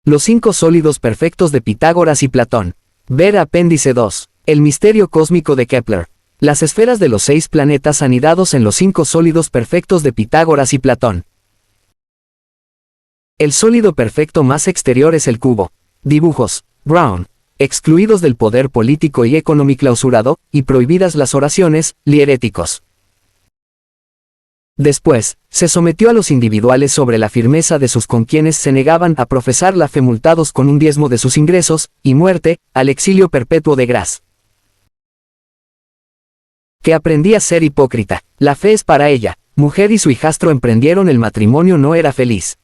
Los 5 sólidos perfectos de Pitágoras y Platón. Ver apéndice 2. El misterio cósmico de Kepler. Las esferas de los 6 planetas anidados en los 5 sólidos perfectos de Pitágoras y Platón. El sólido perfecto más exterior es el cubo. Dibujos. Brown. Excluidos del poder político y económico clausurado, y prohibidas las oraciones, lieréticos. Después, se sometió a los individuales sobre la firmeza de sus con quienes se negaban a profesar la fe multados con un diezmo de sus ingresos, y muerte, al exilio perpetuo de Graz. Que aprendí a ser hipócrita. La fe es para ella. Mujer y su hijastro emprendieron el matrimonio no era feliz.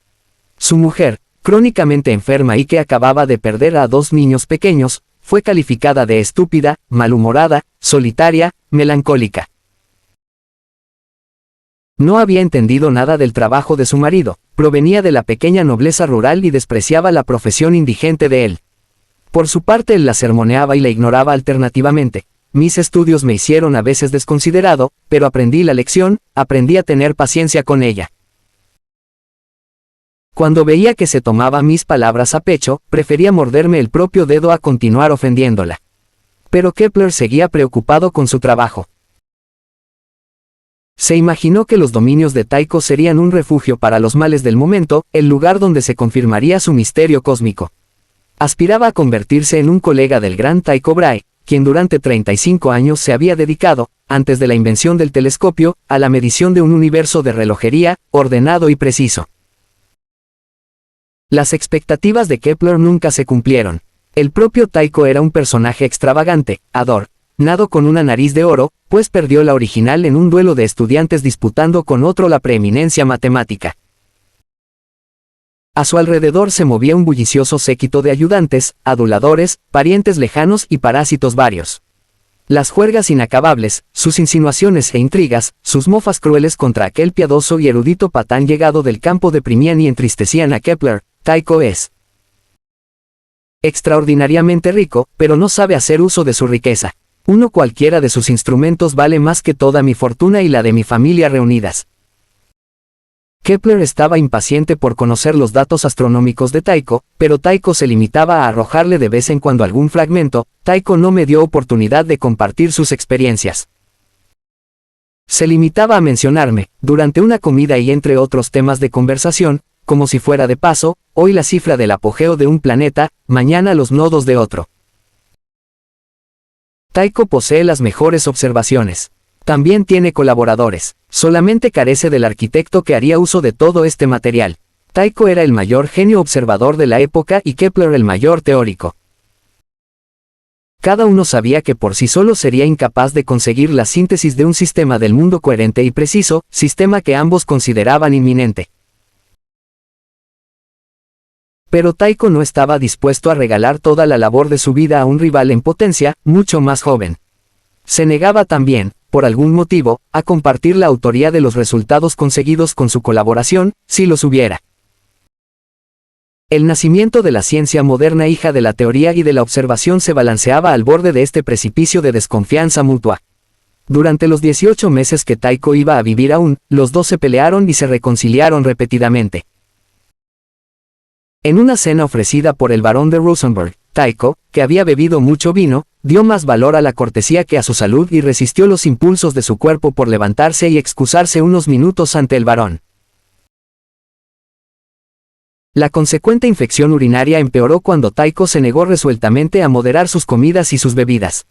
Su mujer, crónicamente enferma y que acababa de perder a 2 niños pequeños, fue calificada de estúpida, malhumorada, solitaria, melancólica. No había entendido nada del trabajo de su marido, provenía de la pequeña nobleza rural y despreciaba la profesión indigente de él. Por su parte él la sermoneaba y la ignoraba alternativamente. Mis estudios me hicieron a veces desconsiderado, pero aprendí la lección, aprendí a tener paciencia con ella. Cuando veía que se tomaba mis palabras a pecho, prefería morderme el propio dedo a continuar ofendiéndola. Pero Kepler seguía preocupado con su trabajo. Se imaginó que los dominios de Tycho serían un refugio para los males del momento, el lugar donde se confirmaría su misterio cósmico. Aspiraba a convertirse en un colega del gran Tycho Brahe, quien durante 35 años se había dedicado, antes de la invención del telescopio, a la medición de un universo de relojería, ordenado y preciso. Las expectativas de Kepler nunca se cumplieron. El propio Tycho era un personaje extravagante, adornado con una nariz de oro, pues perdió la original en un duelo de estudiantes disputando con otro la preeminencia matemática. A su alrededor se movía un bullicioso séquito de ayudantes, aduladores, parientes lejanos y parásitos varios. Las juergas inacabables, sus insinuaciones e intrigas, sus mofas crueles contra aquel piadoso y erudito patán llegado del campo deprimían y entristecían a Kepler. Tycho es extraordinariamente rico, pero no sabe hacer uso de su riqueza. Uno cualquiera de sus instrumentos vale más que toda mi fortuna y la de mi familia reunidas. Kepler estaba impaciente por conocer los datos astronómicos de Tycho, pero Tycho se limitaba a arrojarle de vez en cuando algún fragmento. Tycho no me dio oportunidad de compartir sus experiencias. Se limitaba a mencionarme, durante una comida y entre otros temas de conversación, como si fuera de paso, hoy la cifra del apogeo de un planeta, mañana los nodos de otro. Tycho posee las mejores observaciones. También tiene colaboradores. Solamente carece del arquitecto que haría uso de todo este material. Tycho era el mayor genio observador de la época y Kepler el mayor teórico. Cada uno sabía que por sí solo sería incapaz de conseguir la síntesis de un sistema del mundo coherente y preciso, sistema que ambos consideraban inminente. Pero Tycho no estaba dispuesto a regalar toda la labor de su vida a un rival en potencia, mucho más joven. Se negaba también, por algún motivo, a compartir la autoría de los resultados conseguidos con su colaboración, si los hubiera. El nacimiento de la ciencia moderna, hija de la teoría y de la observación, se balanceaba al borde de este precipicio de desconfianza mutua. Durante los 18 meses que Tycho iba a vivir aún, los dos se pelearon y se reconciliaron repetidamente. En una cena ofrecida por el barón de Rosenberg, Tycho, que había bebido mucho vino, dio más valor a la cortesía que a su salud y resistió los impulsos de su cuerpo por levantarse y excusarse unos minutos ante el barón. La consecuente infección urinaria empeoró cuando Tycho se negó resueltamente a moderar sus comidas y sus bebidas.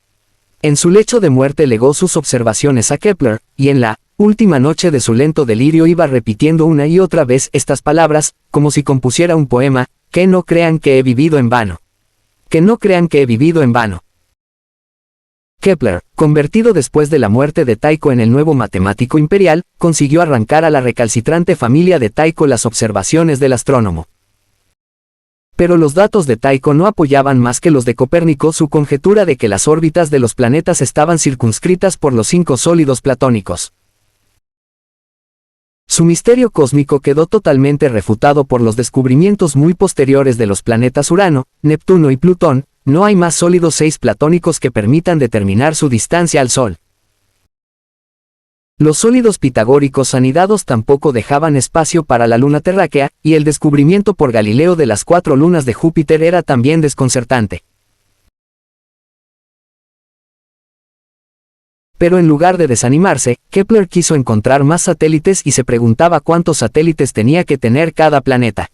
En su lecho de muerte legó sus observaciones a Kepler, y en la última noche de su lento delirio iba repitiendo una y otra vez estas palabras, como si compusiera un poema: que no crean que he vivido en vano. Que no crean que he vivido en vano. Kepler, convertido después de la muerte de Tycho en el nuevo matemático imperial, consiguió arrancar a la recalcitrante familia de Tycho las observaciones del astrónomo. Pero los datos de Tycho no apoyaban más que los de Copérnico su conjetura de que las órbitas de los planetas estaban circunscritas por los 5 sólidos platónicos. Su misterio cósmico quedó totalmente refutado por los descubrimientos muy posteriores de los planetas Urano, Neptuno y Plutón. No hay más sólidos 6 platónicos que permitan determinar su distancia al Sol. Los sólidos pitagóricos anidados tampoco dejaban espacio para la luna terráquea, y el descubrimiento por Galileo de las 4 lunas de Júpiter era también desconcertante. Pero en lugar de desanimarse, Kepler quiso encontrar más satélites y se preguntaba cuántos satélites tenía que tener cada planeta.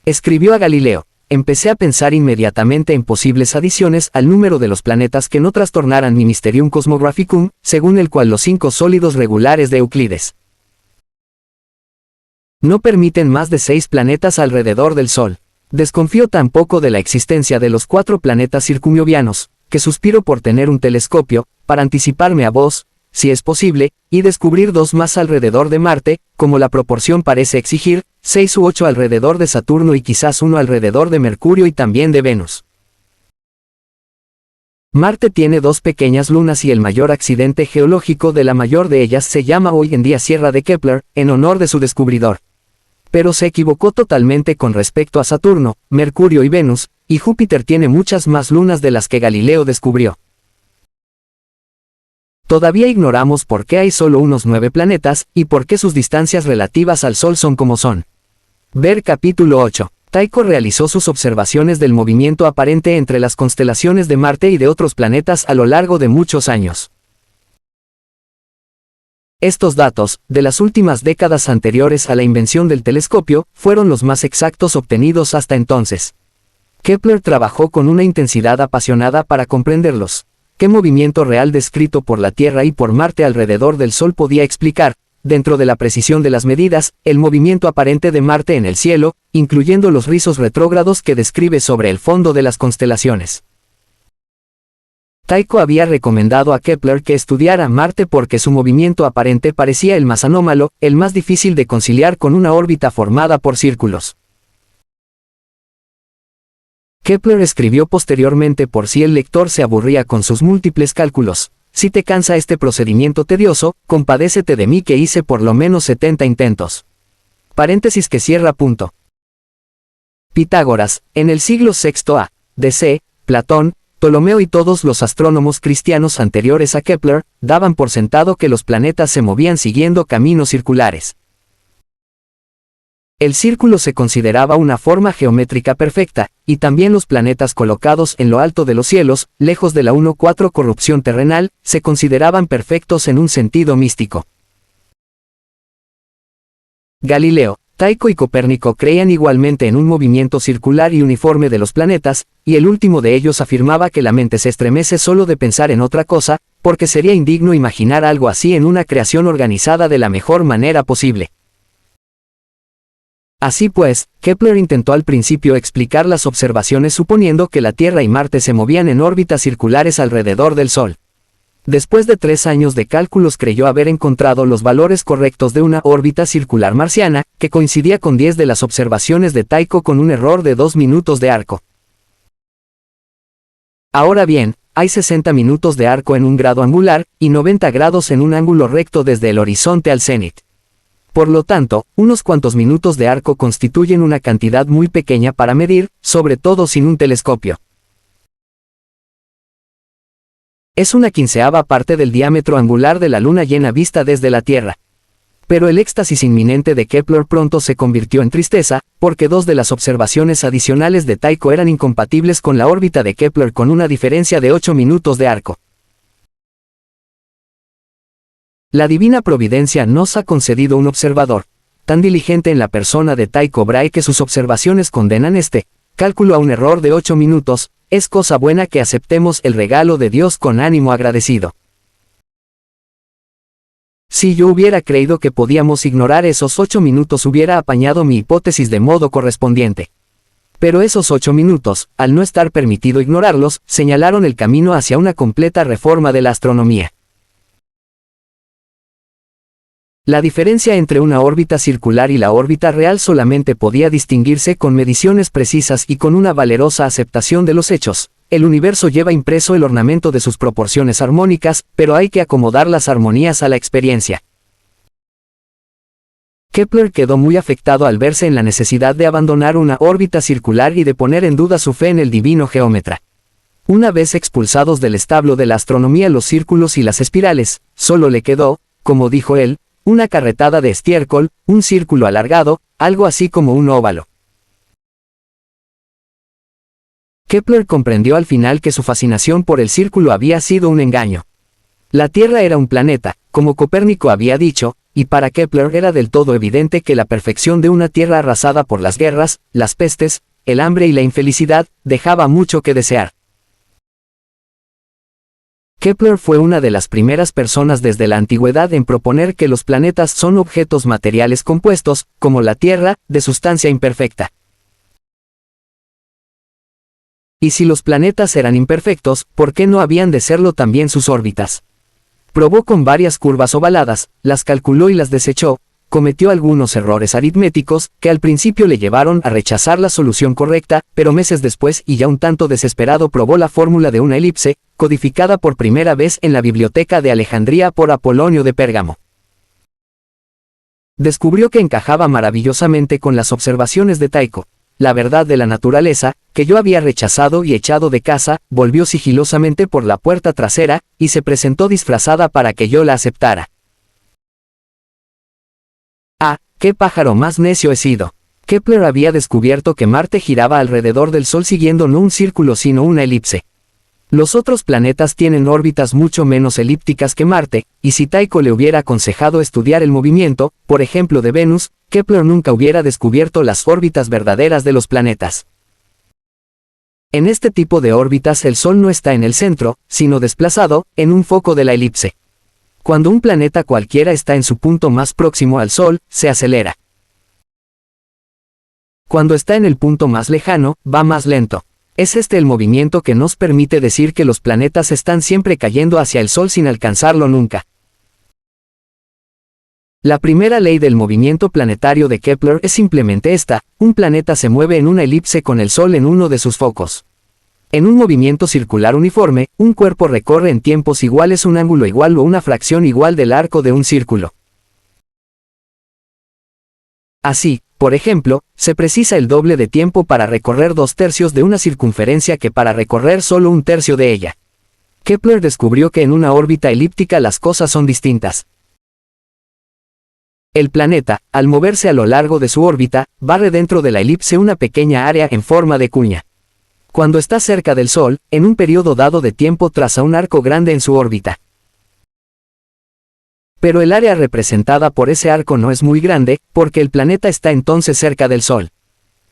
Escribió a Galileo: empecé a pensar inmediatamente en posibles adiciones al número de los planetas que no trastornaran mi Mysterium Cosmographicum, según el cual los 5 sólidos regulares de Euclides no permiten más de 6 planetas alrededor del Sol. Desconfío tampoco de la existencia de los 4 planetas circuniovianos, que suspiro por tener un telescopio, para anticiparme a vos, si es posible, y descubrir 2 más alrededor de Marte, como la proporción parece exigir, 6 u 8 alrededor de Saturno y quizás 1 alrededor de Mercurio y también de Venus. Marte tiene 2 pequeñas lunas y el mayor accidente geológico de la mayor de ellas se llama hoy en día Sierra de Kepler, en honor de su descubridor. Pero se equivocó totalmente con respecto a Saturno, Mercurio y Venus, y Júpiter tiene muchas más lunas de las que Galileo descubrió. Todavía ignoramos por qué hay solo unos 9 planetas, y por qué sus distancias relativas al Sol son como son. Ver capítulo 8. Tycho realizó sus observaciones del movimiento aparente entre las constelaciones de Marte y de otros planetas a lo largo de muchos años. Estos datos, de las últimas décadas anteriores a la invención del telescopio, fueron los más exactos obtenidos hasta entonces. Kepler trabajó con una intensidad apasionada para comprenderlos. ¿Qué movimiento real descrito por la Tierra y por Marte alrededor del Sol podía explicar, dentro de la precisión de las medidas, el movimiento aparente de Marte en el cielo, incluyendo los rizos retrógrados que describe sobre el fondo de las constelaciones? Tycho había recomendado a Kepler que estudiara Marte porque su movimiento aparente parecía el más anómalo, el más difícil de conciliar con una órbita formada por círculos. Kepler escribió posteriormente por si el lector se aburría con sus múltiples cálculos: si te cansa este procedimiento tedioso, compadécete de mí que hice por lo menos 70 intentos. Paréntesis que cierra punto. Pitágoras, en el siglo VI a.C., Platón, Ptolomeo y todos los astrónomos cristianos anteriores a Kepler, daban por sentado que los planetas se movían siguiendo caminos circulares. El círculo se consideraba una forma geométrica perfecta, y también los planetas colocados en lo alto de los cielos, lejos de la 1-4 corrupción terrenal, se consideraban perfectos en un sentido místico. Galileo, Tycho y Copérnico creían igualmente en un movimiento circular y uniforme de los planetas, y el último de ellos afirmaba que la mente se estremece solo de pensar en otra cosa, porque sería indigno imaginar algo así en una creación organizada de la mejor manera posible. Así pues, Kepler intentó al principio explicar las observaciones suponiendo que la Tierra y Marte se movían en órbitas circulares alrededor del Sol. Después de 3 años de cálculos creyó haber encontrado los valores correctos de una órbita circular marciana, que coincidía con 10 de las observaciones de Tycho con un error de 2 minutos de arco. Ahora bien, hay 60 minutos de arco en un grado angular, y 90 grados en un ángulo recto desde el horizonte al cenit. Por lo tanto, unos cuantos minutos de arco constituyen una cantidad muy pequeña para medir, sobre todo sin un telescopio. Es una 1/15 parte del diámetro angular de la luna llena vista desde la Tierra. Pero el éxtasis inminente de Kepler pronto se convirtió en tristeza, porque 2 de las observaciones adicionales de Tycho eran incompatibles con la órbita de Kepler con una diferencia de 8 minutos de arco. La divina providencia nos ha concedido un observador tan diligente en la persona de Tycho Brahe que sus observaciones condenan este cálculo a un error de 8 minutos, es cosa buena que aceptemos el regalo de Dios con ánimo agradecido. Si yo hubiera creído que podíamos ignorar esos 8 minutos hubiera apañado mi hipótesis de modo correspondiente. Pero esos 8 minutos, al no estar permitido ignorarlos, señalaron el camino hacia una completa reforma de la astronomía. La diferencia entre una órbita circular y la órbita real solamente podía distinguirse con mediciones precisas y con una valerosa aceptación de los hechos. El universo lleva impreso el ornamento de sus proporciones armónicas, pero hay que acomodar las armonías a la experiencia. Kepler quedó muy afectado al verse en la necesidad de abandonar una órbita circular y de poner en duda su fe en el divino geómetra. Una vez expulsados del establo de la astronomía los círculos y las espirales, solo le quedó, como dijo él, una carretada de estiércol, un círculo alargado, algo así como un óvalo. Kepler comprendió al final que su fascinación por el círculo había sido un engaño. La Tierra era un planeta, como Copérnico había dicho, y para Kepler era del todo evidente que la perfección de una Tierra arrasada por las guerras, las pestes, el hambre y la infelicidad, dejaba mucho que desear. Kepler fue una de las primeras personas desde la antigüedad en proponer que los planetas son objetos materiales compuestos, como la Tierra, de sustancia imperfecta. Y si los planetas eran imperfectos, ¿por qué no habían de serlo también sus órbitas? Probó con varias curvas ovaladas, las calculó y las desechó, cometió algunos errores aritméticos, que al principio le llevaron a rechazar la solución correcta, pero meses después y ya un tanto desesperado probó la fórmula de una elipse, codificada por primera vez en la biblioteca de Alejandría por Apolonio de Pérgamo. Descubrió que encajaba maravillosamente con las observaciones de Tycho. La verdad de la naturaleza, que yo había rechazado y echado de casa, volvió sigilosamente por la puerta trasera, y se presentó disfrazada para que yo la aceptara. Ah, qué pájaro más necio he sido. Kepler había descubierto que Marte giraba alrededor del Sol siguiendo no un círculo sino una elipse. Los otros planetas tienen órbitas mucho menos elípticas que Marte, y si Tycho le hubiera aconsejado estudiar el movimiento, por ejemplo de Venus, Kepler nunca hubiera descubierto las órbitas verdaderas de los planetas. En este tipo de órbitas el Sol no está en el centro, sino desplazado, en un foco de la elipse. Cuando un planeta cualquiera está en su punto más próximo al Sol, se acelera. Cuando está en el punto más lejano, va más lento. Es este el movimiento que nos permite decir que los planetas están siempre cayendo hacia el Sol sin alcanzarlo nunca. La primera ley del movimiento planetario de Kepler es simplemente esta: un planeta se mueve en una elipse con el Sol en uno de sus focos. En un movimiento circular uniforme, un cuerpo recorre en tiempos iguales un ángulo igual o una fracción igual del arco de un círculo. Así, por ejemplo, se precisa el doble de tiempo para recorrer 2/3 de una circunferencia que para recorrer solo 1/3 de ella. Kepler descubrió que en una órbita elíptica las cosas son distintas. El planeta, al moverse a lo largo de su órbita, barre dentro de la elipse una pequeña área en forma de cuña. Cuando está cerca del Sol, en un periodo dado de tiempo traza un arco grande en su órbita. Pero el área representada por ese arco no es muy grande, porque el planeta está entonces cerca del Sol.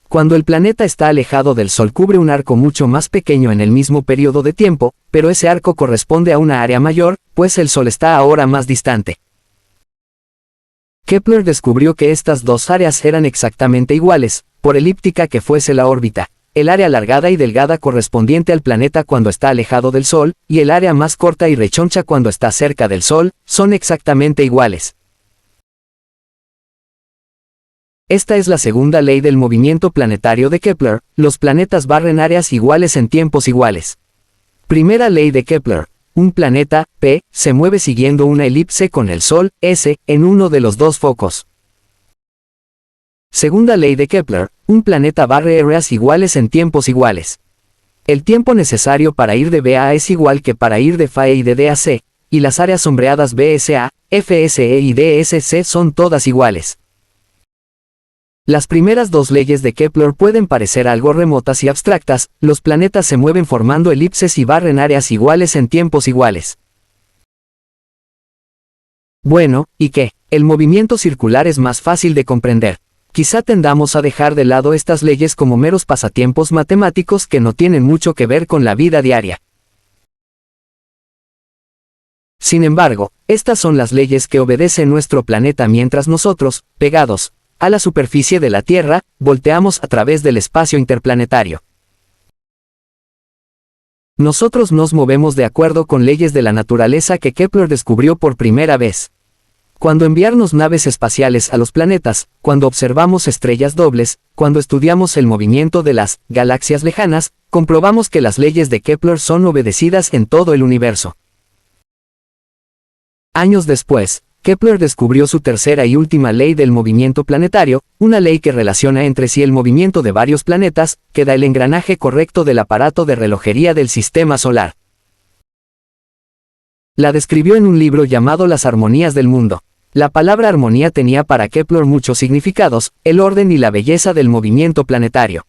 Cuando el planeta está alejado del Sol cubre un arco mucho más pequeño en el mismo periodo de tiempo, pero ese arco corresponde a una área mayor, pues el Sol está ahora más distante. Kepler descubrió que estas dos áreas eran exactamente iguales, por elíptica que fuese la órbita. El área alargada y delgada correspondiente al planeta cuando está alejado del Sol, y el área más corta y rechoncha cuando está cerca del Sol, son exactamente iguales. Esta es la segunda ley del movimiento planetario de Kepler: los planetas barren áreas iguales en tiempos iguales. Primera ley de Kepler: un planeta, P, se mueve siguiendo una elipse con el Sol, S, en uno de los dos focos. Segunda ley de Kepler: un planeta barre áreas iguales en tiempos iguales. El tiempo necesario para ir de B a A es igual que para ir de Fa y de D a C, y las áreas sombreadas BSA, FSE y DSC son todas iguales. Las primeras dos leyes de Kepler pueden parecer algo remotas y abstractas: los planetas se mueven formando elipses y barren áreas iguales en tiempos iguales. Bueno, ¿y qué? El movimiento circular es más fácil de comprender. Quizá tendamos a dejar de lado estas leyes como meros pasatiempos matemáticos que no tienen mucho que ver con la vida diaria. Sin embargo, estas son las leyes que obedece nuestro planeta mientras nosotros, pegados a la superficie de la Tierra, volteamos a través del espacio interplanetario. Nosotros nos movemos de acuerdo con leyes de la naturaleza que Kepler descubrió por primera vez. Cuando enviarnos naves espaciales a los planetas, cuando observamos estrellas dobles, cuando estudiamos el movimiento de las galaxias lejanas, comprobamos que las leyes de Kepler son obedecidas en todo el universo. Años después, Kepler descubrió su tercera y última ley del movimiento planetario, una ley que relaciona entre sí el movimiento de varios planetas, que da el engranaje correcto del aparato de relojería del sistema solar. La describió en un libro llamado Las armonías del mundo. La palabra armonía tenía para Kepler muchos significados, el orden y la belleza del movimiento planetario.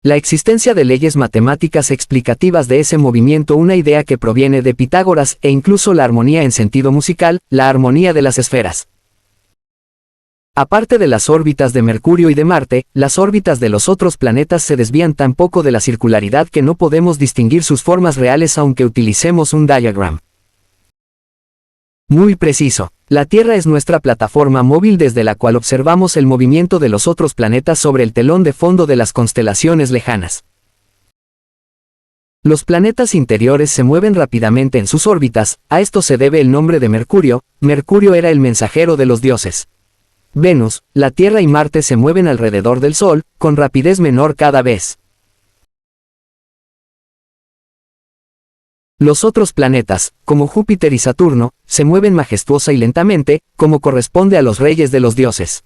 La existencia de leyes matemáticas explicativas de ese movimiento, una idea que proviene de Pitágoras, e incluso la armonía en sentido musical, la armonía de las esferas. Aparte de las órbitas de Mercurio y de Marte, las órbitas de los otros planetas se desvían tan poco de la circularidad que no podemos distinguir sus formas reales aunque utilicemos un diagram muy preciso. La Tierra es nuestra plataforma móvil desde la cual observamos el movimiento de los otros planetas sobre el telón de fondo de las constelaciones lejanas. Los planetas interiores se mueven rápidamente en sus órbitas, a esto se debe el nombre de Mercurio. Mercurio era el mensajero de los dioses. Venus, la Tierra y Marte se mueven alrededor del Sol, con rapidez menor cada vez. Los otros planetas, como Júpiter y Saturno, se mueven majestuosa y lentamente, como corresponde a los reyes de los dioses.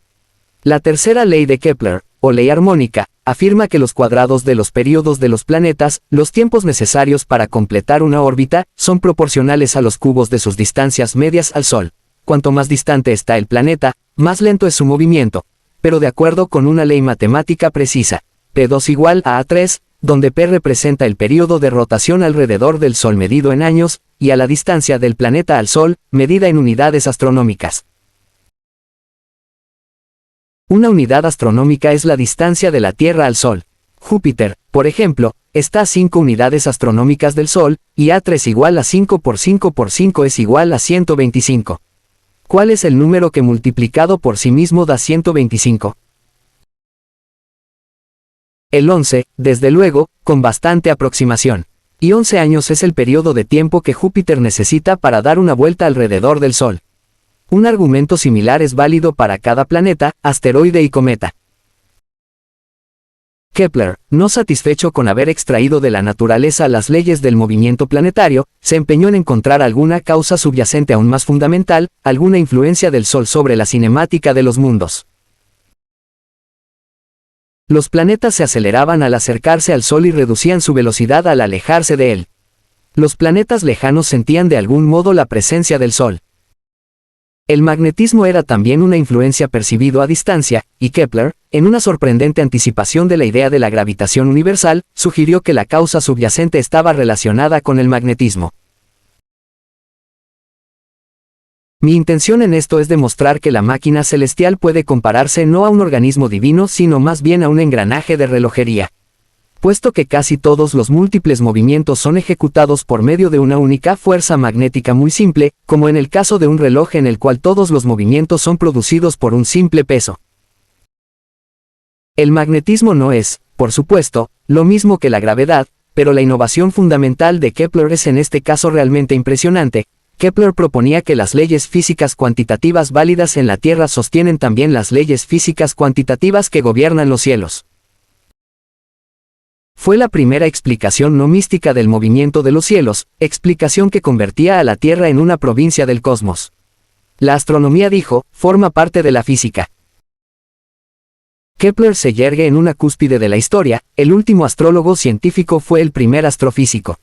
La tercera ley de Kepler, o ley armónica, afirma que los cuadrados de los períodos de los planetas, los tiempos necesarios para completar una órbita, son proporcionales a los cubos de sus distancias medias al Sol. Cuanto más distante está el planeta, más lento es su movimiento, pero de acuerdo con una ley matemática precisa, P2 igual a A3, donde P representa el período de rotación alrededor del Sol medido en años, y a la distancia del planeta al Sol, medida en unidades astronómicas. Una unidad astronómica es la distancia de la Tierra al Sol. Júpiter, por ejemplo, está a 5 unidades astronómicas del Sol, y A3 igual a 5 por 5 por 5 es igual a 125. ¿Cuál es el número que multiplicado por sí mismo da 125? El 11, desde luego, con bastante aproximación. Y 11 años es el periodo de tiempo que Júpiter necesita para dar una vuelta alrededor del Sol. Un argumento similar es válido para cada planeta, asteroide y cometa. Kepler, no satisfecho con haber extraído de la naturaleza las leyes del movimiento planetario, se empeñó en encontrar alguna causa subyacente aún más fundamental, alguna influencia del Sol sobre la cinemática de los mundos. Los planetas se aceleraban al acercarse al Sol y reducían su velocidad al alejarse de él. Los planetas lejanos sentían de algún modo la presencia del Sol. El magnetismo era también una influencia percibido a distancia, y Kepler, en una sorprendente anticipación de la idea de la gravitación universal, sugirió que la causa subyacente estaba relacionada con el magnetismo. Mi intención en esto es demostrar que la máquina celestial puede compararse no a un organismo divino sino más bien a un engranaje de relojería. Puesto que casi todos los múltiples movimientos son ejecutados por medio de una única fuerza magnética muy simple, como en el caso de un reloj en el cual todos los movimientos son producidos por un simple peso. El magnetismo no es, por supuesto, lo mismo que la gravedad, pero la innovación fundamental de Kepler es en este caso realmente impresionante. Kepler proponía que las leyes físicas cuantitativas válidas en la Tierra sostienen también las leyes físicas cuantitativas que gobiernan los cielos. Fue la primera explicación no mística del movimiento de los cielos, explicación que convertía a la Tierra en una provincia del cosmos. La astronomía, dijo, forma parte de la física. Kepler se yergue en una cúspide de la historia, el último astrólogo científico fue el primer astrofísico.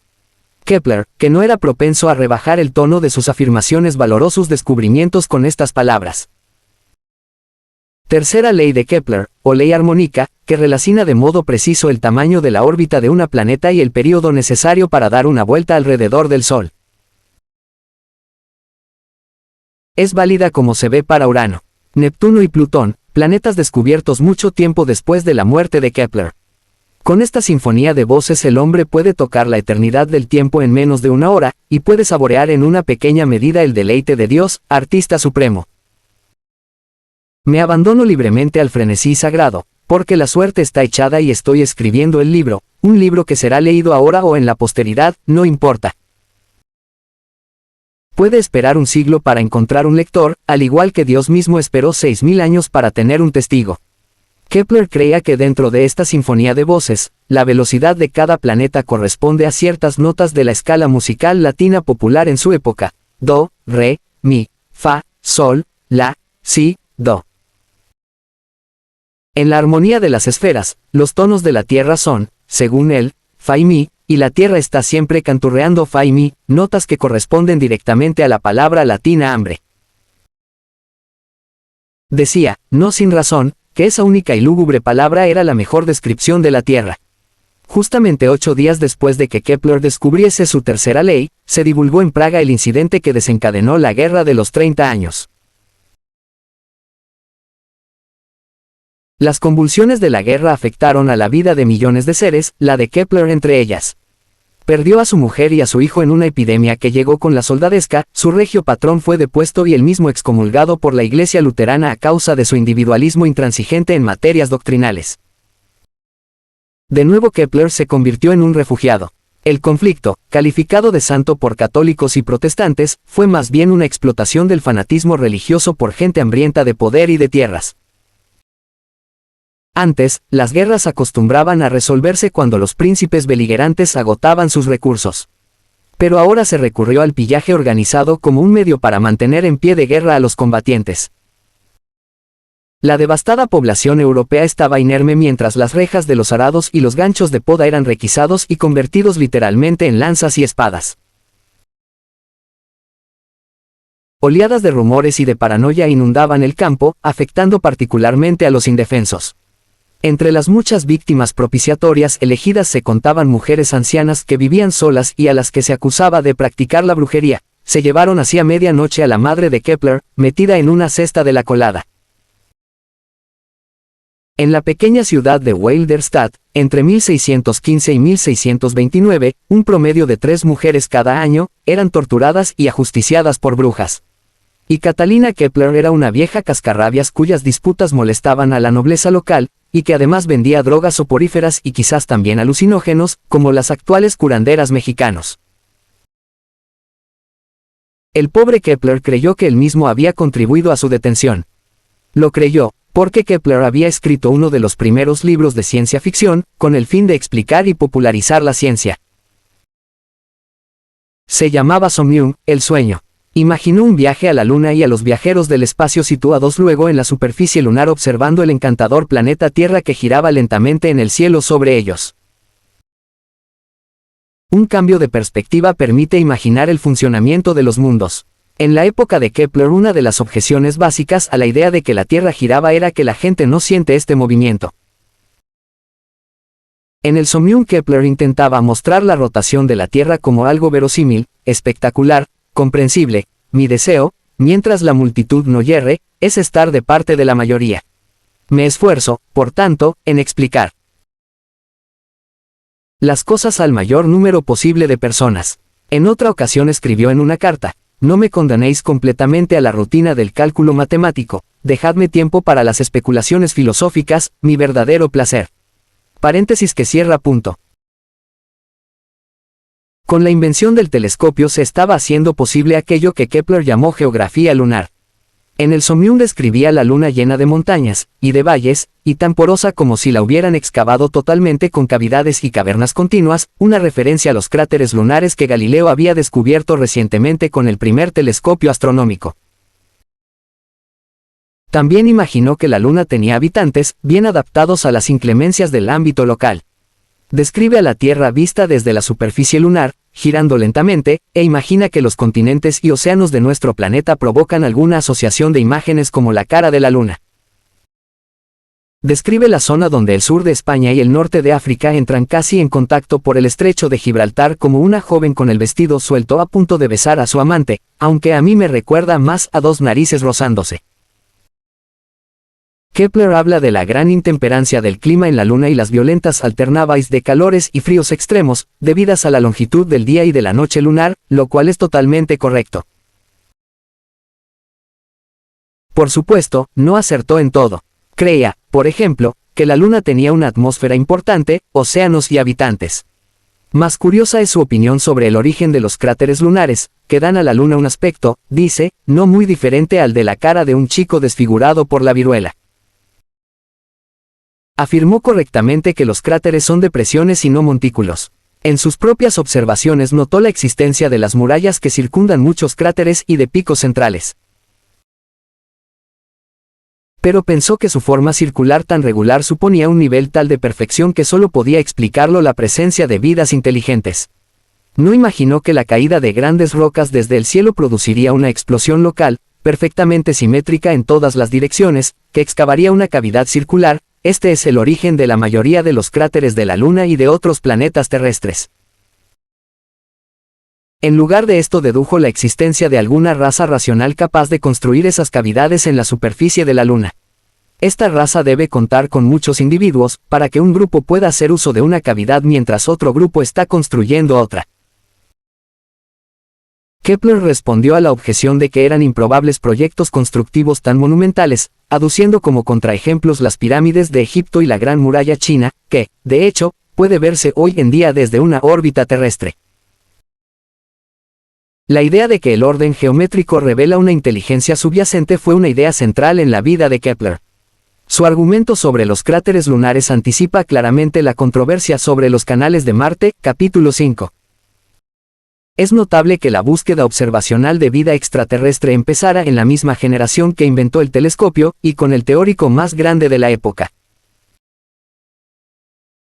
Kepler, que no era propenso a rebajar el tono de sus afirmaciones, valoró sus descubrimientos con estas palabras. Tercera ley de Kepler, o ley armónica, que relaciona de modo preciso el tamaño de la órbita de una planeta y el período necesario para dar una vuelta alrededor del Sol. Es válida como se ve para Urano, Neptuno y Plutón, planetas descubiertos mucho tiempo después de la muerte de Kepler. Con esta sinfonía de voces el hombre puede tocar la eternidad del tiempo en menos de una hora, y puede saborear en una pequeña medida el deleite de Dios, artista supremo. Me abandono libremente al frenesí sagrado, porque la suerte está echada y estoy escribiendo el libro, un libro que será leído ahora o en la posteridad, no importa. Puede esperar un siglo para encontrar un lector, al igual que Dios mismo esperó 6000 años para tener un testigo. Kepler creía que dentro de esta sinfonía de voces, la velocidad de cada planeta corresponde a ciertas notas de la escala musical latina popular en su época: do, re, mi, fa, sol, la, si, do. En la armonía de las esferas, los tonos de la Tierra son, según él, fa y mi, y la Tierra está siempre canturreando fai mi, notas que corresponden directamente a la palabra latina hambre. Decía, no sin razón, que esa única y lúgubre palabra era la mejor descripción de la Tierra. Justamente 8 días después de que Kepler descubriese su tercera ley, se divulgó en Praga el incidente que desencadenó la Guerra de los 30 años. Las convulsiones de la guerra afectaron a la vida de millones de seres, la de Kepler entre ellas. Perdió a su mujer y a su hijo en una epidemia que llegó con la soldadesca, su regio patrón fue depuesto y él mismo excomulgado por la Iglesia luterana a causa de su individualismo intransigente en materias doctrinales. De nuevo Kepler se convirtió en un refugiado. El conflicto, calificado de santo por católicos y protestantes, fue más bien una explotación del fanatismo religioso por gente hambrienta de poder y de tierras. Antes, las guerras acostumbraban a resolverse cuando los príncipes beligerantes agotaban sus recursos. Pero ahora se recurrió al pillaje organizado como un medio para mantener en pie de guerra a los combatientes. La devastada población europea estaba inerme mientras las rejas de los arados y los ganchos de poda eran requisados y convertidos literalmente en lanzas y espadas. Oleadas de rumores y de paranoia inundaban el campo, afectando particularmente a los indefensos. Entre las muchas víctimas propiciatorias elegidas se contaban mujeres ancianas que vivían solas y a las que se acusaba de practicar la brujería. Se llevaron así a medianoche a la madre de Kepler, metida en una cesta de la colada. En la pequeña ciudad de Wilderstadt, entre 1615 y 1629, un promedio de 3 mujeres cada año, eran torturadas y ajusticiadas por brujas. Y Catalina Kepler era una vieja cascarrabias cuyas disputas molestaban a la nobleza local, y que además vendía drogas soporíferas y quizás también alucinógenos, como las actuales curanderas mexicanos. El pobre Kepler creyó que él mismo había contribuido a su detención. Lo creyó, porque Kepler había escrito uno de los primeros libros de ciencia ficción, con el fin de explicar y popularizar la ciencia. Se llamaba Somnium, el sueño. Imaginó un viaje a la Luna y a los viajeros del espacio situados luego en la superficie lunar observando el encantador planeta Tierra que giraba lentamente en el cielo sobre ellos. Un cambio de perspectiva permite imaginar el funcionamiento de los mundos. En la época de Kepler, una de las objeciones básicas a la idea de que la Tierra giraba era que la gente no siente este movimiento. En el Somnium Kepler intentaba mostrar la rotación de la Tierra como algo verosímil, espectacular, comprensible. Mi deseo, mientras la multitud no yerre, es estar de parte de la mayoría. Me esfuerzo, por tanto, en explicar las cosas al mayor número posible de personas. En otra ocasión escribió en una carta: no me condenéis completamente a la rutina del cálculo matemático, dejadme tiempo para las especulaciones filosóficas, mi verdadero placer. Paréntesis que cierra punto. Con la invención del telescopio se estaba haciendo posible aquello que Kepler llamó geografía lunar. En el Somnium describía la luna llena de montañas, y de valles, y tan porosa como si la hubieran excavado totalmente con cavidades y cavernas continuas, una referencia a los cráteres lunares que Galileo había descubierto recientemente con el primer telescopio astronómico. También imaginó que la luna tenía habitantes, bien adaptados a las inclemencias del ámbito local. Describe a la Tierra vista desde la superficie lunar, girando lentamente, e imagina que los continentes y océanos de nuestro planeta provocan alguna asociación de imágenes como la cara de la luna. Describe la zona donde el sur de España y el norte de África entran casi en contacto por el estrecho de Gibraltar como una joven con el vestido suelto a punto de besar a su amante, aunque a mí me recuerda más a 2 narices rozándose. Kepler habla de la gran intemperancia del clima en la Luna y las violentas alternadas de calores y fríos extremos, debidas a la longitud del día y de la noche lunar, lo cual es totalmente correcto. Por supuesto, no acertó en todo. Creía, por ejemplo, que la Luna tenía una atmósfera importante, océanos y habitantes. Más curiosa es su opinión sobre el origen de los cráteres lunares, que dan a la Luna un aspecto, dice, no muy diferente al de la cara de un chico desfigurado por la viruela. Afirmó correctamente que los cráteres son depresiones y no montículos. En sus propias observaciones notó la existencia de las murallas que circundan muchos cráteres y de picos centrales. Pero pensó que su forma circular tan regular suponía un nivel tal de perfección que solo podía explicarlo la presencia de vidas inteligentes. No imaginó que la caída de grandes rocas desde el cielo produciría una explosión local, perfectamente simétrica en todas las direcciones, que excavaría una cavidad circular. Este es el origen de la mayoría de los cráteres de la Luna y de otros planetas terrestres. En lugar de esto dedujo la existencia de alguna raza racional capaz de construir esas cavidades en la superficie de la Luna. Esta raza debe contar con muchos individuos, para que un grupo pueda hacer uso de una cavidad mientras otro grupo está construyendo otra. Kepler respondió a la objeción de que eran improbables proyectos constructivos tan monumentales, aduciendo como contraejemplos las pirámides de Egipto y la Gran Muralla China, que, de hecho, puede verse hoy en día desde una órbita terrestre. La idea de que el orden geométrico revela una inteligencia subyacente fue una idea central en la vida de Kepler. Su argumento sobre los cráteres lunares anticipa claramente la controversia sobre los canales de Marte, capítulo 5. Es notable que la búsqueda observacional de vida extraterrestre empezara en la misma generación que inventó el telescopio, y con el teórico más grande de la época.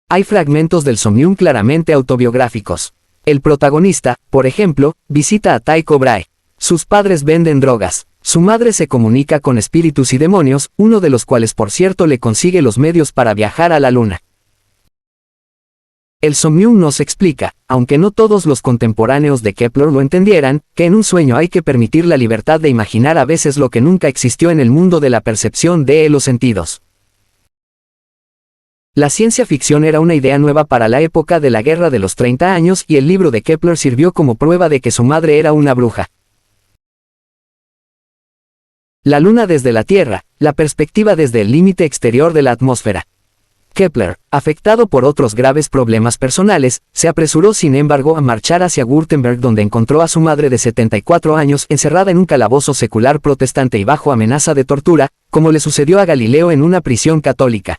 Hay fragmentos del Somnium claramente autobiográficos. El protagonista, por ejemplo, visita a Tycho Brahe. Sus padres venden drogas. Su madre se comunica con espíritus y demonios, uno de los cuales por cierto le consigue los medios para viajar a la Luna. El Somnium nos explica, aunque no todos los contemporáneos de Kepler lo entendieran, que en un sueño hay que permitir la libertad de imaginar a veces lo que nunca existió en el mundo de la percepción de los sentidos. La ciencia ficción era una idea nueva para la época de la Guerra de los 30 años y el libro de Kepler sirvió como prueba de que su madre era una bruja. La Luna desde la Tierra, la perspectiva desde el límite exterior de la atmósfera. Kepler, afectado por otros graves problemas personales, se apresuró sin embargo a marchar hacia Württemberg donde encontró a su madre de 74 años encerrada en un calabozo secular protestante y bajo amenaza de tortura, como le sucedió a Galileo en una prisión católica.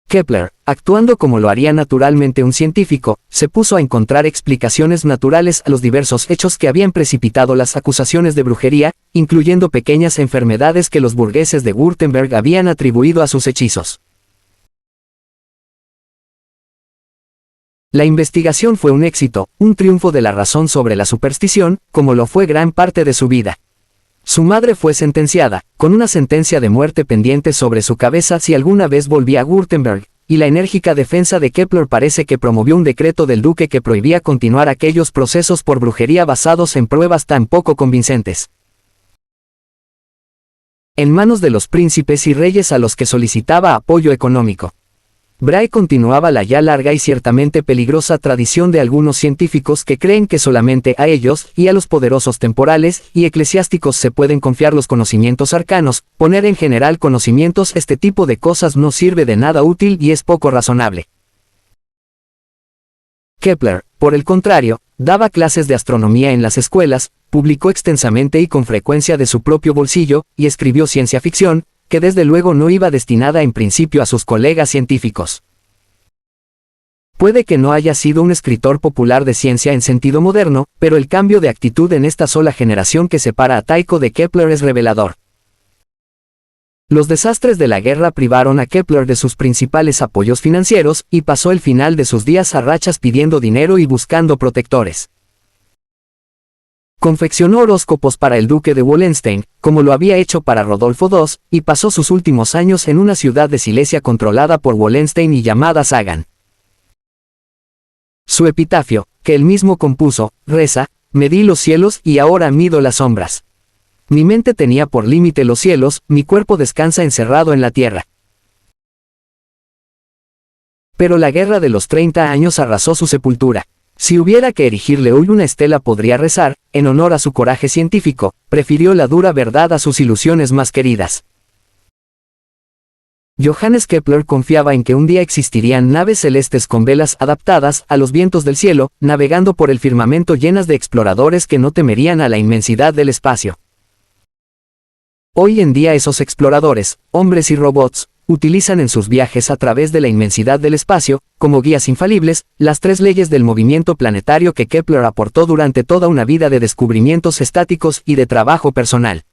Kepler, actuando como lo haría naturalmente un científico, se puso a encontrar explicaciones naturales a los diversos hechos que habían precipitado las acusaciones de brujería, incluyendo pequeñas enfermedades que los burgueses de Württemberg habían atribuido a sus hechizos. La investigación fue un éxito, un triunfo de la razón sobre la superstición, como lo fue gran parte de su vida. Su madre fue sentenciada, con una sentencia de muerte pendiente sobre su cabeza si alguna vez volvía a Württemberg, y la enérgica defensa de Kepler parece que promovió un decreto del duque que prohibía continuar aquellos procesos por brujería basados en pruebas tan poco convincentes. En manos de los príncipes y reyes a los que solicitaba apoyo económico. Brahe continuaba la ya larga y ciertamente peligrosa tradición de algunos científicos que creen que solamente a ellos y a los poderosos temporales y eclesiásticos se pueden confiar los conocimientos arcanos. Poner en general conocimientos este tipo de cosas no sirve de nada útil y es poco razonable. Kepler, por el contrario, daba clases de astronomía en las escuelas, publicó extensamente y con frecuencia de su propio bolsillo, y escribió ciencia ficción, que desde luego no iba destinada en principio a sus colegas científicos. Puede que no haya sido un escritor popular de ciencia en sentido moderno, pero el cambio de actitud en esta sola generación que separa a Tycho de Kepler es revelador. Los desastres de la guerra privaron a Kepler de sus principales apoyos financieros, y pasó el final de sus días a rachas pidiendo dinero y buscando protectores. Confeccionó horóscopos para el duque de Wallenstein, como lo había hecho para Rodolfo II, y pasó sus últimos años en una ciudad de Silesia controlada por Wallenstein y llamada Sagan. Su epitafio, que él mismo compuso, reza: «Medí los cielos y ahora mido las sombras. Mi mente tenía por límite los cielos, mi cuerpo descansa encerrado en la tierra». Pero la guerra de los 30 años arrasó su sepultura. Si hubiera que erigirle hoy una estela podría rezar, en honor a su coraje científico, prefirió la dura verdad a sus ilusiones más queridas. Johannes Kepler confiaba en que un día existirían naves celestes con velas adaptadas a los vientos del cielo, navegando por el firmamento llenas de exploradores que no temerían a la inmensidad del espacio. Hoy en día esos exploradores, hombres y robots, utilizan en sus viajes a través de la inmensidad del espacio, como guías infalibles, las 3 leyes del movimiento planetario que Kepler aportó durante toda una vida de descubrimientos estáticos y de trabajo personal.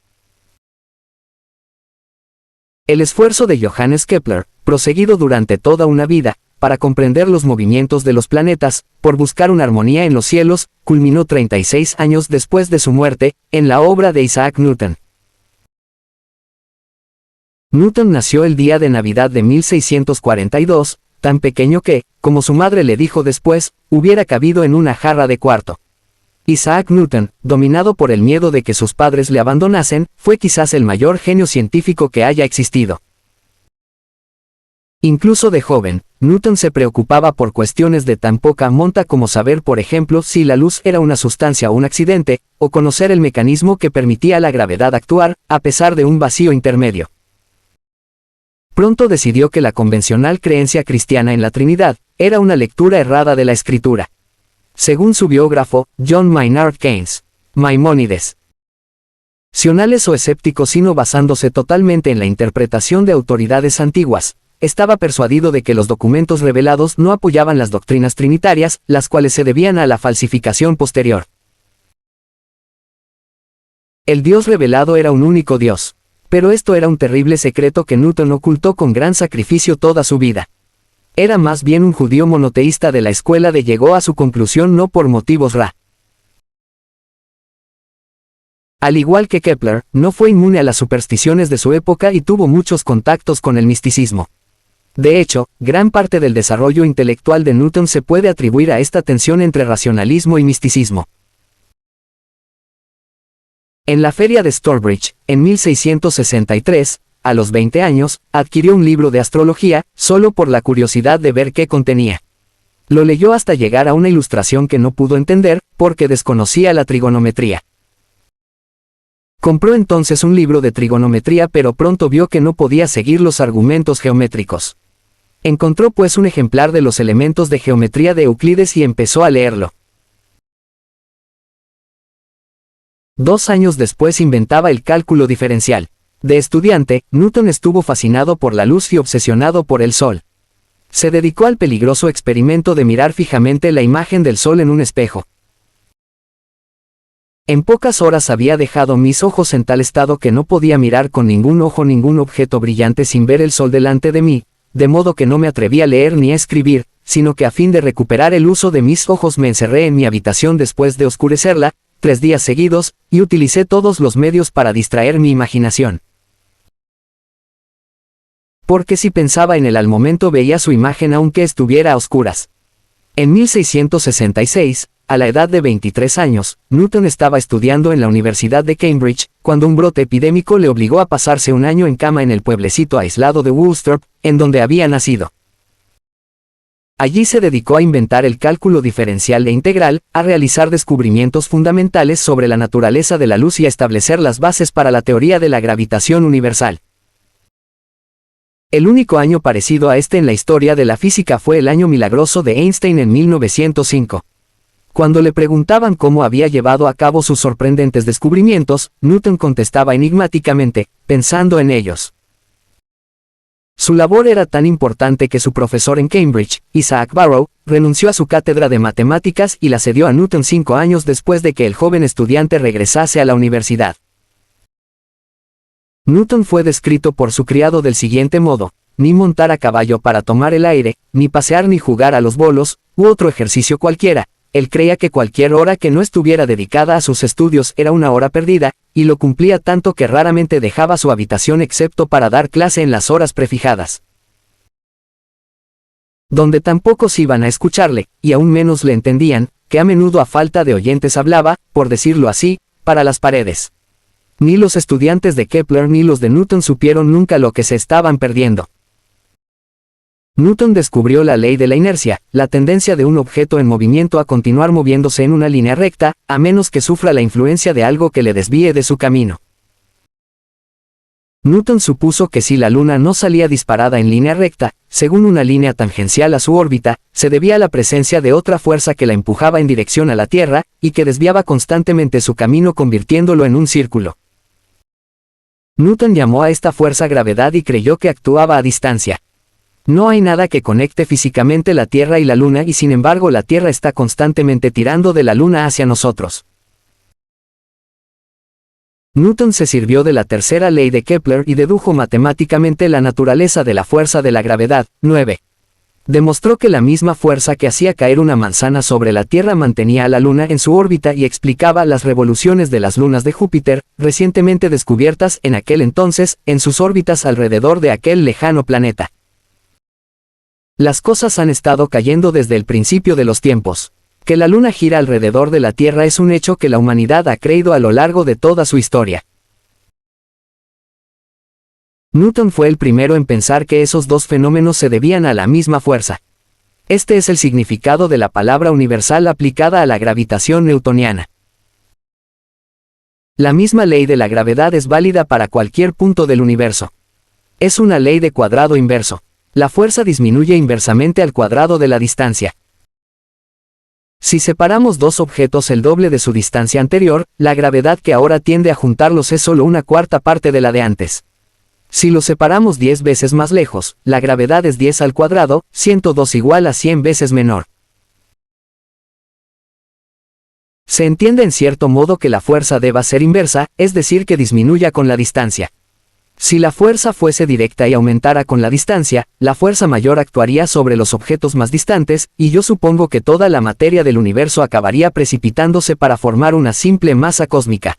El esfuerzo de Johannes Kepler, proseguido durante toda una vida, para comprender los movimientos de los planetas, por buscar una armonía en los cielos, culminó 36 años después de su muerte, en la obra de Isaac Newton. Newton nació el día de Navidad de 1642, tan pequeño que, como su madre le dijo después, hubiera cabido en una jarra de cuarto. Isaac Newton, dominado por el miedo de que sus padres le abandonasen, fue quizás el mayor genio científico que haya existido. Incluso de joven, Newton se preocupaba por cuestiones de tan poca monta como saber, por ejemplo, si la luz era una sustancia o un accidente, o conocer el mecanismo que permitía a la gravedad actuar, a pesar de un vacío intermedio. Pronto decidió que la convencional creencia cristiana en la Trinidad era una lectura errada de la Escritura. Según su biógrafo, John Maynard Keynes, Maimónides, racionales o escéptico sino basándose totalmente en la interpretación de autoridades antiguas, estaba persuadido de que los documentos revelados no apoyaban las doctrinas trinitarias, las cuales se debían a la falsificación posterior. El Dios revelado era un único Dios. Pero esto era un terrible secreto que Newton ocultó con gran sacrificio toda su vida. Era más bien un judío monoteísta de la escuela de llegó a su conclusión no por motivos Al igual que Kepler, no fue inmune a las supersticiones de su época y tuvo muchos contactos con el misticismo. De hecho, gran parte del desarrollo intelectual de Newton se puede atribuir a esta tensión entre racionalismo y misticismo. En la feria de Stourbridge, en 1663, a los 20 años, adquirió un libro de astrología, solo por la curiosidad de ver qué contenía. Lo leyó hasta llegar a una ilustración que no pudo entender, porque desconocía la trigonometría. Compró entonces un libro de trigonometría, pero pronto vio que no podía seguir los argumentos geométricos. Encontró pues un ejemplar de los elementos de geometría de Euclides y empezó a leerlo. 2 años después inventaba el cálculo diferencial. De estudiante, Newton estuvo fascinado por la luz y obsesionado por el sol. Se dedicó al peligroso experimento de mirar fijamente la imagen del sol en un espejo. En pocas horas había dejado mis ojos en tal estado que no podía mirar con ningún ojo ningún objeto brillante sin ver el sol delante de mí, de modo que no me atreví a leer ni a escribir, sino que a fin de recuperar el uso de mis ojos me encerré en mi habitación después de oscurecerla, 3 días seguidos, y utilicé todos los medios para distraer mi imaginación. Porque si pensaba en él al momento veía su imagen aunque estuviera a oscuras. En 1666, a la edad de 23 años, Newton estaba estudiando en la Universidad de Cambridge, cuando un brote epidémico le obligó a pasarse un año en cama en el pueblecito aislado de Woolsthorpe, en donde había nacido. Allí se dedicó a inventar el cálculo diferencial e integral, a realizar descubrimientos fundamentales sobre la naturaleza de la luz y a establecer las bases para la teoría de la gravitación universal. El único año parecido a este en la historia de la física fue el año milagroso de Einstein en 1905. Cuando le preguntaban cómo había llevado a cabo sus sorprendentes descubrimientos, Newton contestaba enigmáticamente, pensando en ellos. Su labor era tan importante que su profesor en Cambridge, Isaac Barrow, renunció a su cátedra de matemáticas y la cedió a Newton 5 años después de que el joven estudiante regresase a la universidad. Newton fue descrito por su criado del siguiente modo: ni montar a caballo para tomar el aire, ni pasear ni jugar a los bolos, u otro ejercicio cualquiera. Él creía que cualquier hora que no estuviera dedicada a sus estudios era una hora perdida, y lo cumplía tanto que raramente dejaba su habitación excepto para dar clase en las horas prefijadas. Donde tan pocos iban a escucharle, y aún menos le entendían, que a menudo a falta de oyentes hablaba, por decirlo así, para las paredes. Ni los estudiantes de Kepler ni los de Newton supieron nunca lo que se estaban perdiendo. Newton descubrió la ley de la inercia, la tendencia de un objeto en movimiento a continuar moviéndose en una línea recta, a menos que sufra la influencia de algo que le desvíe de su camino. Newton supuso que si la Luna no salía disparada en línea recta, según una línea tangencial a su órbita, se debía a la presencia de otra fuerza que la empujaba en dirección a la Tierra, y que desviaba constantemente su camino convirtiéndolo en un círculo. Newton llamó a esta fuerza gravedad y creyó que actuaba a distancia. No hay nada que conecte físicamente la Tierra y la Luna y sin embargo la Tierra está constantemente tirando de la Luna hacia nosotros. Newton se sirvió de la tercera ley de Kepler y dedujo matemáticamente la naturaleza de la fuerza de la gravedad. 9. Demostró que la misma fuerza que hacía caer una manzana sobre la Tierra mantenía a la Luna en su órbita y explicaba las revoluciones de las lunas de Júpiter, recientemente descubiertas en aquel entonces, en sus órbitas alrededor de aquel lejano planeta. Las cosas han estado cayendo desde el principio de los tiempos. Que la Luna gira alrededor de la Tierra es un hecho que la humanidad ha creído a lo largo de toda su historia. Newton fue el primero en pensar que esos dos fenómenos se debían a la misma fuerza. Este es el significado de la palabra universal aplicada a la gravitación newtoniana. La misma ley de la gravedad es válida para cualquier punto del universo. Es una ley de cuadrado inverso. La fuerza disminuye inversamente al cuadrado de la distancia. Si separamos dos objetos el doble de su distancia anterior, la gravedad que ahora tiende a juntarlos es solo una cuarta parte de la de antes. Si los separamos 10 veces más lejos, la gravedad es 10 al cuadrado, 102 igual a 100 veces menor. Se entiende en cierto modo que la fuerza deba ser inversa, es decir que disminuya con la distancia. Si la fuerza fuese directa y aumentara con la distancia, la fuerza mayor actuaría sobre los objetos más distantes, y yo supongo que toda la materia del universo acabaría precipitándose para formar una simple masa cósmica.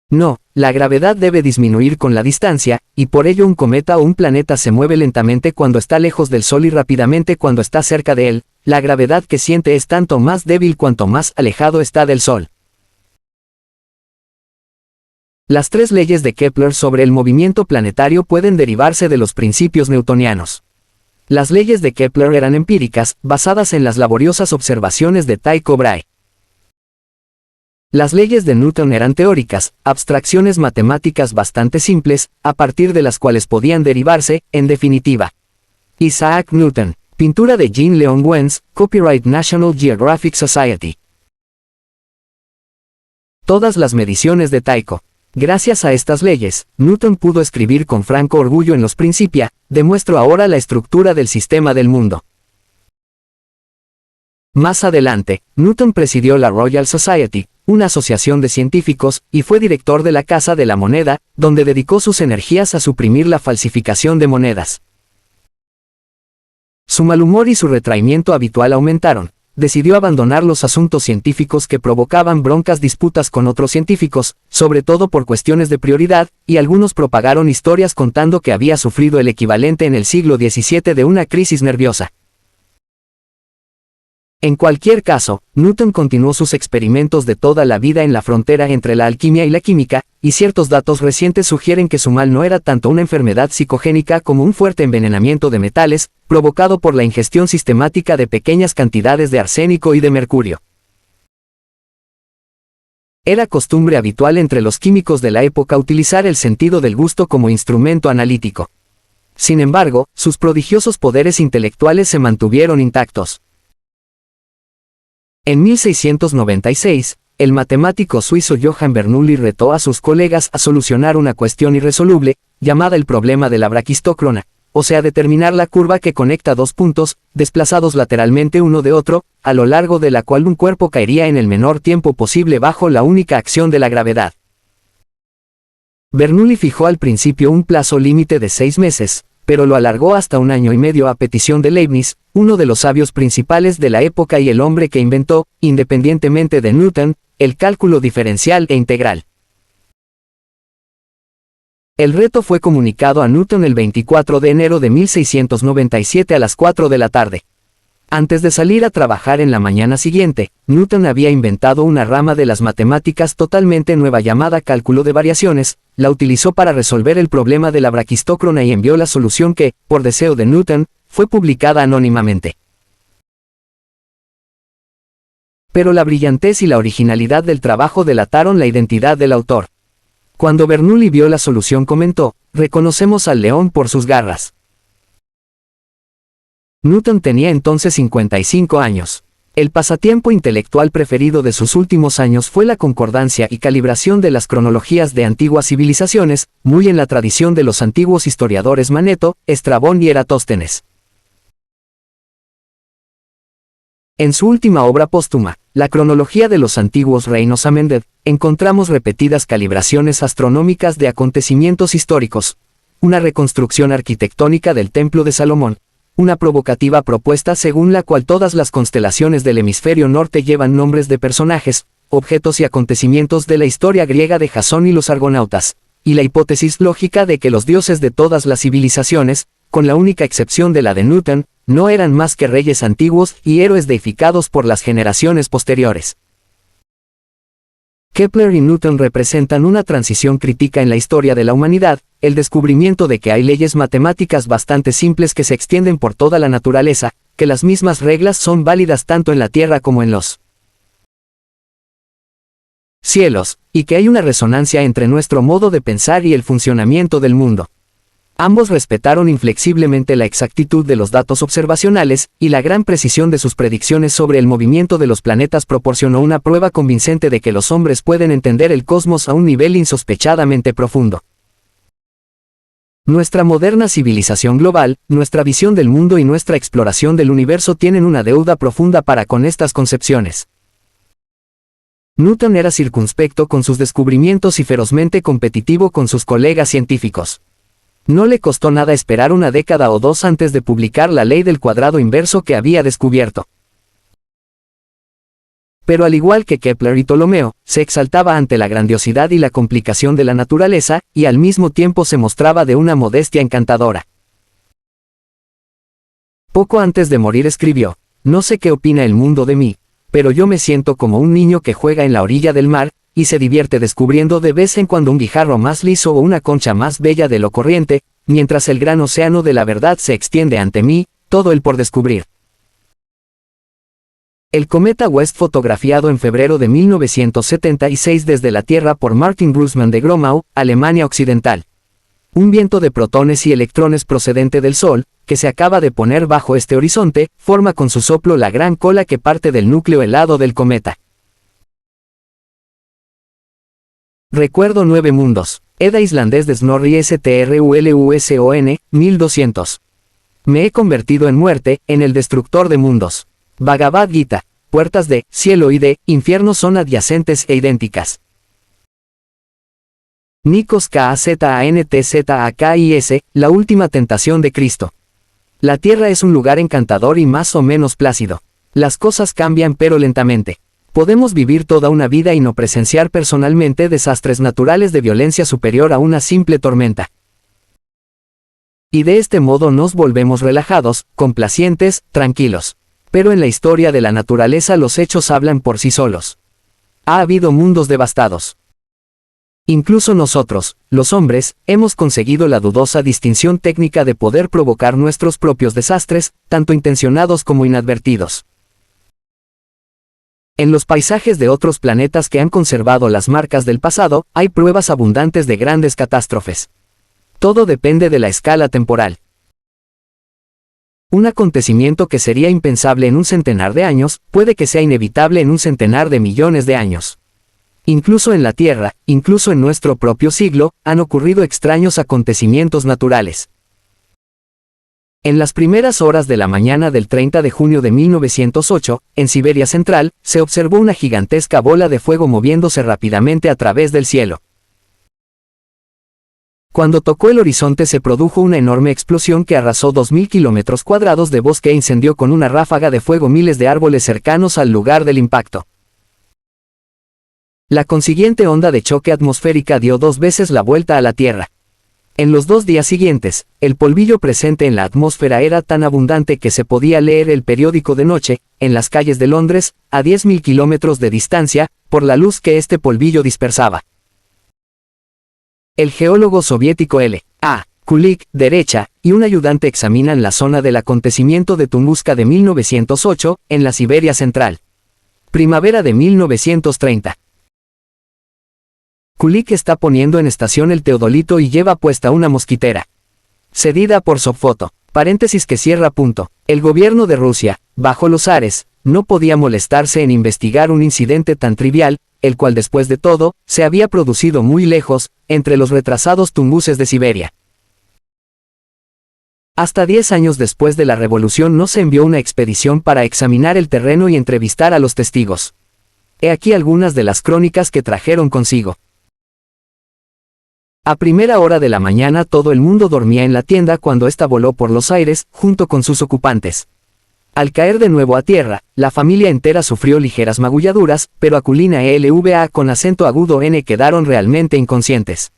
No, la gravedad debe disminuir con la distancia, y por ello un cometa o un planeta se mueve lentamente cuando está lejos del Sol y rápidamente cuando está cerca de él. La gravedad que siente es tanto más débil cuanto más alejado está del Sol. Las tres leyes de Kepler sobre el movimiento planetario pueden derivarse de los principios newtonianos. Las leyes de Kepler eran empíricas, basadas en las laboriosas observaciones de Tycho Brahe. Las leyes de Newton eran teóricas, abstracciones matemáticas bastante simples, a partir de las cuales podían derivarse, en definitiva. Isaac Newton, pintura de Jean Leon Wens, copyright National Geographic Society. Todas las mediciones de Tycho. Gracias a estas leyes, Newton pudo escribir con franco orgullo en los Principia: demuestro ahora la estructura del sistema del mundo. Más adelante, Newton presidió la Royal Society, una asociación de científicos, y fue director de la Casa de la Moneda, donde dedicó sus energías a suprimir la falsificación de monedas. Su mal humor y su retraimiento habitual aumentaron. Decidió abandonar los asuntos científicos que provocaban broncas disputas con otros científicos, sobre todo por cuestiones de prioridad, y algunos propagaron historias contando que había sufrido el equivalente en el siglo XVII de una crisis nerviosa. En cualquier caso, Newton continuó sus experimentos de toda la vida en la frontera entre la alquimia y la química, y ciertos datos recientes sugieren que su mal no era tanto una enfermedad psicogénica como un fuerte envenenamiento de metales, provocado por la ingestión sistemática de pequeñas cantidades de arsénico y de mercurio. Era costumbre habitual entre los químicos de la época utilizar el sentido del gusto como instrumento analítico. Sin embargo, sus prodigiosos poderes intelectuales se mantuvieron intactos. En 1696, el matemático suizo Johann Bernoulli retó a sus colegas a solucionar una cuestión irresoluble, llamada el problema de la braquistócrona, o sea determinar la curva que conecta dos puntos, desplazados lateralmente uno de otro, a lo largo de la cual un cuerpo caería en el menor tiempo posible bajo la única acción de la gravedad. Bernoulli fijó al principio un plazo límite de 6 meses, pero lo alargó hasta 1 año y medio a petición de Leibniz, uno de los sabios principales de la época y el hombre que inventó, independientemente de Newton, el cálculo diferencial e integral. El reto fue comunicado a Newton el 24 de enero de 1697 a las 4 de la tarde. Antes de salir a trabajar en la mañana siguiente, Newton había inventado una rama de las matemáticas totalmente nueva llamada cálculo de variaciones, la utilizó para resolver el problema de la braquistócrona y envió la solución que, por deseo de Newton, fue publicada anónimamente. Pero la brillantez y la originalidad del trabajo delataron la identidad del autor. Cuando Bernoulli vio la solución comentó: reconocemos al león por sus garras. Newton tenía entonces 55 años. El pasatiempo intelectual preferido de sus últimos años fue la concordancia y calibración de las cronologías de antiguas civilizaciones, muy en la tradición de los antiguos historiadores Maneto, Estrabón y Eratóstenes. En su última obra póstuma, La cronología de los antiguos reinos Amendet, encontramos repetidas calibraciones astronómicas de acontecimientos históricos, una reconstrucción arquitectónica del Templo de Salomón, una provocativa propuesta según la cual todas las constelaciones del hemisferio norte llevan nombres de personajes, objetos y acontecimientos de la historia griega de Jasón y los argonautas, y la hipótesis lógica de que los dioses de todas las civilizaciones, con la única excepción de la de Newton, no eran más que reyes antiguos y héroes deificados por las generaciones posteriores. Kepler y Newton representan una transición crítica en la historia de la humanidad, el descubrimiento de que hay leyes matemáticas bastante simples que se extienden por toda la naturaleza, que las mismas reglas son válidas tanto en la Tierra como en los cielos, y que hay una resonancia entre nuestro modo de pensar y el funcionamiento del mundo. Ambos respetaron inflexiblemente la exactitud de los datos observacionales, y la gran precisión de sus predicciones sobre el movimiento de los planetas proporcionó una prueba convincente de que los hombres pueden entender el cosmos a un nivel insospechadamente profundo. Nuestra moderna civilización global, nuestra visión del mundo y nuestra exploración del universo tienen una deuda profunda para con estas concepciones. Newton era circunspecto con sus descubrimientos y ferozmente competitivo con sus colegas científicos. No le costó nada esperar una década o dos antes de publicar la ley del cuadrado inverso que había descubierto. Pero al igual que Kepler y Ptolomeo, se exaltaba ante la grandiosidad y la complicación de la naturaleza, y al mismo tiempo se mostraba de una modestia encantadora. Poco antes de morir escribió: "No sé qué opina el mundo de mí, pero yo me siento como un niño que juega en la orilla del mar, y se divierte descubriendo de vez en cuando un guijarro más liso o una concha más bella de lo corriente, mientras el gran océano de la verdad se extiende ante mí, todo el por descubrir". El cometa West, fotografiado en febrero de 1976 desde la Tierra por Martin Gruzman de Gromau, Alemania Occidental. Un viento de protones y electrones procedente del Sol, que se acaba de poner bajo este horizonte, forma con su soplo la gran cola que parte del núcleo helado del cometa. Recuerdo 9 mundos. Edda islandés de Snorri Strulson, 1200. Me he convertido en muerte, en el destructor de mundos. Bhagavad Gita. Puertas de cielo y de infierno son adyacentes e idénticas. Nikos Kazantzakis, la última tentación de Cristo. La tierra es un lugar encantador y más o menos plácido. Las cosas cambian pero lentamente. Podemos vivir toda una vida y no presenciar personalmente desastres naturales de violencia superior a una simple tormenta. Y de este modo nos volvemos relajados, complacientes, tranquilos. Pero en la historia de la naturaleza los hechos hablan por sí solos. Ha habido mundos devastados. Incluso nosotros, los hombres, hemos conseguido la dudosa distinción técnica de poder provocar nuestros propios desastres, tanto intencionados como inadvertidos. En los paisajes de otros planetas que han conservado las marcas del pasado, hay pruebas abundantes de grandes catástrofes. Todo depende de la escala temporal. Un acontecimiento que sería impensable en un centenar de años, puede que sea inevitable en un centenar de millones de años. Incluso en la Tierra, incluso en nuestro propio siglo, han ocurrido extraños acontecimientos naturales. En las primeras horas de la mañana del 30 de junio de 1908, en Siberia Central, se observó una gigantesca bola de fuego moviéndose rápidamente a través del cielo. Cuando tocó el horizonte se produjo una enorme explosión que arrasó 2.000 kilómetros cuadrados de bosque e incendió con una ráfaga de fuego miles de árboles cercanos al lugar del impacto. La consiguiente onda de choque atmosférica dio 2 veces la vuelta a la Tierra. En los 2 días siguientes, el polvillo presente en la atmósfera era tan abundante que se podía leer el periódico de noche, en las calles de Londres, a 10.000 kilómetros de distancia, por la luz que este polvillo dispersaba. El geólogo soviético L. A. Kulik, derecha, y un ayudante examinan la zona del acontecimiento de Tunguska de 1908, en la Siberia Central. Primavera de 1930. Kulik está poniendo en estación el teodolito y lleva puesta una mosquitera. Cedida por Sopfoto. Paréntesis que cierra punto. El gobierno de Rusia, bajo los zares, no podía molestarse en investigar un incidente tan trivial, el cual después de todo, se había producido muy lejos, entre los retrasados tunguses de Siberia. Hasta 10 años después de la revolución no se envió una expedición para examinar el terreno y entrevistar a los testigos. He aquí algunas de las crónicas que trajeron consigo. A primera hora de la mañana todo el mundo dormía en la tienda cuando ésta voló por los aires, junto con sus ocupantes. Al caer de nuevo a tierra, la familia entera sufrió ligeras magulladuras, pero Aculina y Lva con acento agudo N quedaron realmente inconscientes.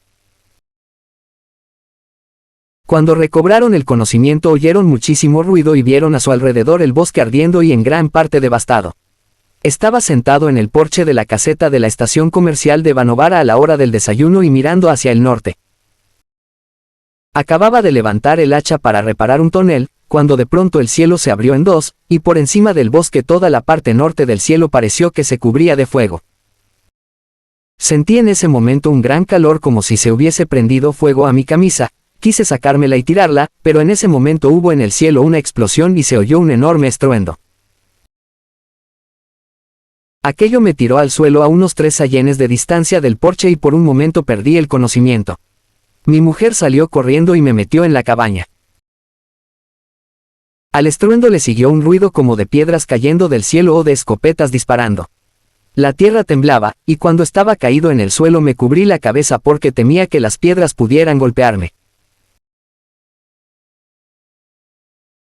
Cuando recobraron el conocimiento oyeron muchísimo ruido y vieron a su alrededor el bosque ardiendo y en gran parte devastado. Estaba sentado en el porche de la caseta de la estación comercial de Vanovara a la hora del desayuno y mirando hacia el norte. Acababa de levantar el hacha para reparar un tonel, cuando de pronto el cielo se abrió en dos, y por encima del bosque toda la parte norte del cielo pareció que se cubría de fuego. Sentí en ese momento un gran calor como si se hubiese prendido fuego a mi camisa, quise sacármela y tirarla, pero en ese momento hubo en el cielo una explosión y se oyó un enorme estruendo. Aquello me tiró al suelo a unos 3 sayenes de distancia del porche y por un momento perdí el conocimiento. Mi mujer salió corriendo y me metió en la cabaña. Al estruendo le siguió un ruido como de piedras cayendo del cielo o de escopetas disparando. La tierra temblaba, y cuando estaba caído en el suelo me cubrí la cabeza porque temía que las piedras pudieran golpearme.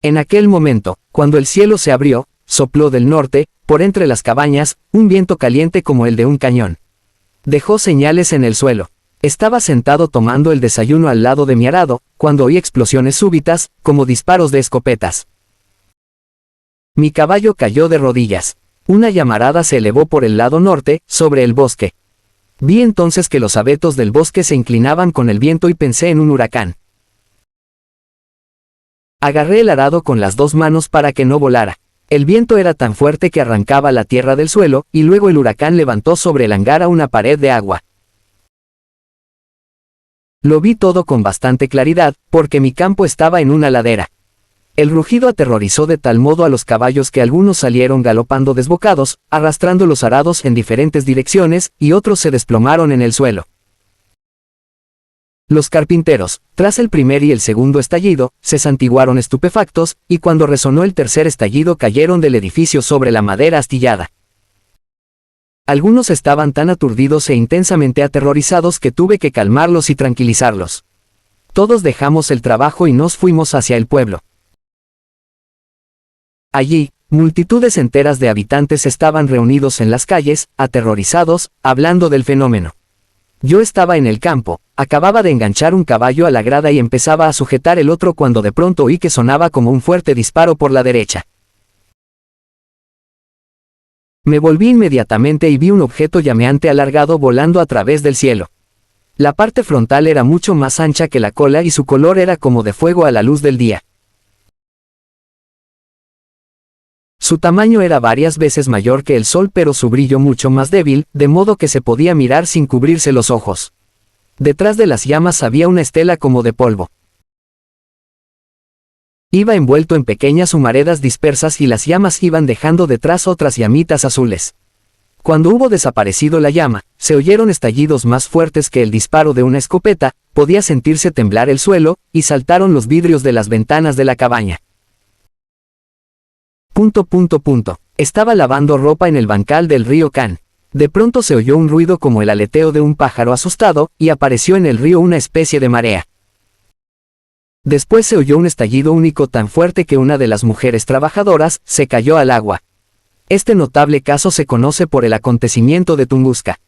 En aquel momento, cuando el cielo se abrió, sopló del norte, por entre las cabañas, un viento caliente como el de un cañón. Dejó señales en el suelo. Estaba sentado tomando el desayuno al lado de mi arado, cuando oí explosiones súbitas, como disparos de escopetas. Mi caballo cayó de rodillas. Una llamarada se elevó por el lado norte, sobre el bosque. Vi entonces que los abetos del bosque se inclinaban con el viento y pensé en un huracán. Agarré el arado con las 2 manos para que no volara. El viento era tan fuerte que arrancaba la tierra del suelo, y luego el huracán levantó sobre el hangar una pared de agua. Lo vi todo con bastante claridad, porque mi campo estaba en una ladera. El rugido aterrorizó de tal modo a los caballos que algunos salieron galopando desbocados, arrastrando los arados en diferentes direcciones, y otros se desplomaron en el suelo. Los carpinteros, tras el primer y el segundo estallido, se santiguaron estupefactos, y cuando resonó el tercer estallido cayeron del edificio sobre la madera astillada. Algunos estaban tan aturdidos e intensamente aterrorizados que tuve que calmarlos y tranquilizarlos. Todos dejamos el trabajo y nos fuimos hacia el pueblo. Allí, multitudes enteras de habitantes estaban reunidos en las calles, aterrorizados, hablando del fenómeno. Yo estaba en el campo, acababa de enganchar un caballo a la grada y empezaba a sujetar el otro cuando de pronto oí que sonaba como un fuerte disparo por la derecha. Me volví inmediatamente y vi un objeto llameante alargado volando a través del cielo. La parte frontal era mucho más ancha que la cola y su color era como de fuego a la luz del día. Su tamaño era varias veces mayor que el sol pero su brillo mucho más débil, de modo que se podía mirar sin cubrirse los ojos. Detrás de las llamas había una estela como de polvo. Iba envuelto en pequeñas humaredas dispersas y las llamas iban dejando detrás otras llamitas azules. Cuando hubo desaparecido la llama, se oyeron estallidos más fuertes que el disparo de una escopeta, podía sentirse temblar el suelo, y saltaron los vidrios de las ventanas de la cabaña. Estaba lavando ropa en el bancal del río Can. De pronto se oyó un ruido como el aleteo de un pájaro asustado, y apareció en el río una especie de marea. Después se oyó un estallido único tan fuerte que una de las mujeres trabajadoras se cayó al agua. Este notable caso se conoce por el acontecimiento de Tunguska.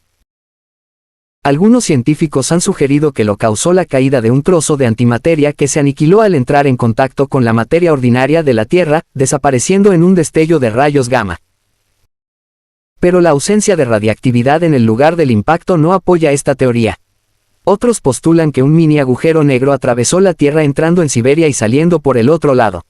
Algunos científicos han sugerido que lo causó la caída de un trozo de antimateria que se aniquiló al entrar en contacto con la materia ordinaria de la Tierra, desapareciendo en un destello de rayos gamma. Pero la ausencia de radiactividad en el lugar del impacto no apoya esta teoría. Otros postulan que un mini agujero negro atravesó la Tierra entrando en Siberia y saliendo por el otro lado.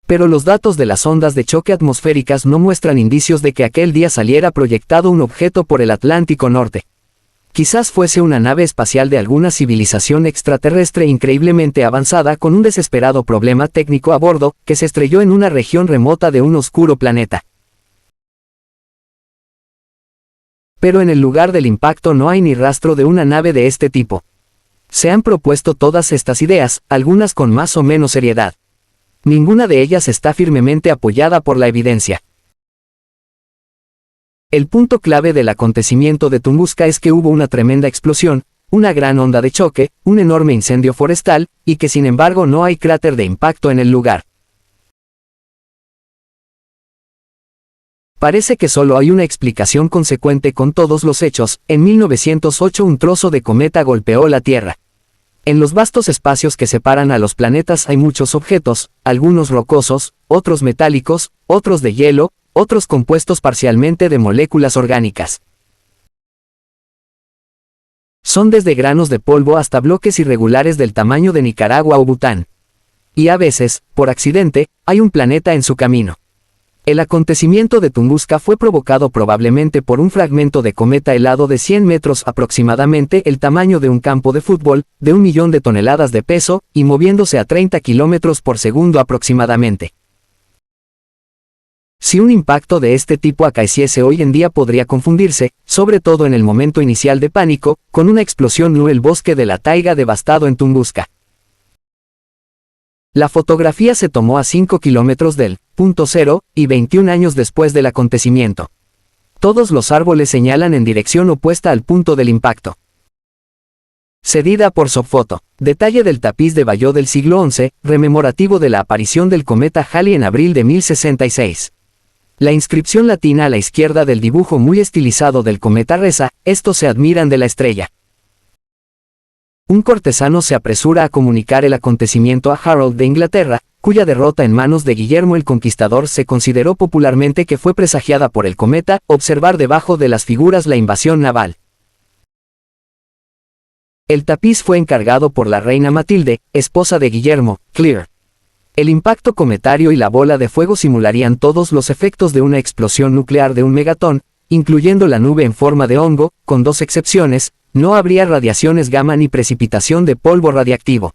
Pero los datos de las ondas de choque atmosféricas no muestran indicios de que aquel día saliera proyectado un objeto por el Atlántico Norte. Quizás fuese una nave espacial de alguna civilización extraterrestre increíblemente avanzada con un desesperado problema técnico a bordo, que se estrelló en una región remota de un oscuro planeta. Pero en el lugar del impacto no hay ni rastro de una nave de este tipo. Se han propuesto todas estas ideas, algunas con más o menos seriedad. Ninguna de ellas está firmemente apoyada por la evidencia. El punto clave del acontecimiento de Tunguska es que hubo una tremenda explosión, una gran onda de choque, un enorme incendio forestal, y que sin embargo no hay cráter de impacto en el lugar. Parece que solo hay una explicación consecuente con todos los hechos. En 1908 un trozo de cometa golpeó la Tierra. En los vastos espacios que separan a los planetas hay muchos objetos, algunos rocosos, otros metálicos, otros de hielo, otros compuestos parcialmente de moléculas orgánicas. Son desde granos de polvo hasta bloques irregulares del tamaño de Nicaragua o Bután. Y a veces, por accidente, hay un planeta en su camino. El acontecimiento de Tunguska fue provocado probablemente por un fragmento de cometa helado de 100 metros, aproximadamente el tamaño de un campo de fútbol, de 1 millón de toneladas de peso, y moviéndose a 30 kilómetros por segundo aproximadamente. Si un impacto de este tipo acaeciese hoy en día podría confundirse, sobre todo en el momento inicial de pánico, con una explosión o el bosque de la taiga devastado en Tunguska. La fotografía se tomó a 5 kilómetros del punto cero, y 21 años después del acontecimiento. Todos los árboles señalan en dirección opuesta al punto del impacto. Cedida por Sofoto. Detalle del tapiz de Bayeux del siglo XI, rememorativo de la aparición del cometa Halley en abril de 1066. La inscripción latina a la izquierda del dibujo muy estilizado del cometa reza: estos se admiran de la estrella. Un cortesano se apresura a comunicar el acontecimiento a Harold de Inglaterra, cuya derrota en manos de Guillermo el Conquistador se consideró popularmente que fue presagiada por el cometa. Observar debajo de las figuras la invasión naval. El tapiz fue encargado por la reina Matilde, esposa de Guillermo, Clear. El impacto cometario y la bola de fuego simularían todos los efectos de una explosión nuclear de un megatón, incluyendo la nube en forma de hongo, con dos excepciones: no habría radiaciones gamma ni precipitación de polvo radiactivo.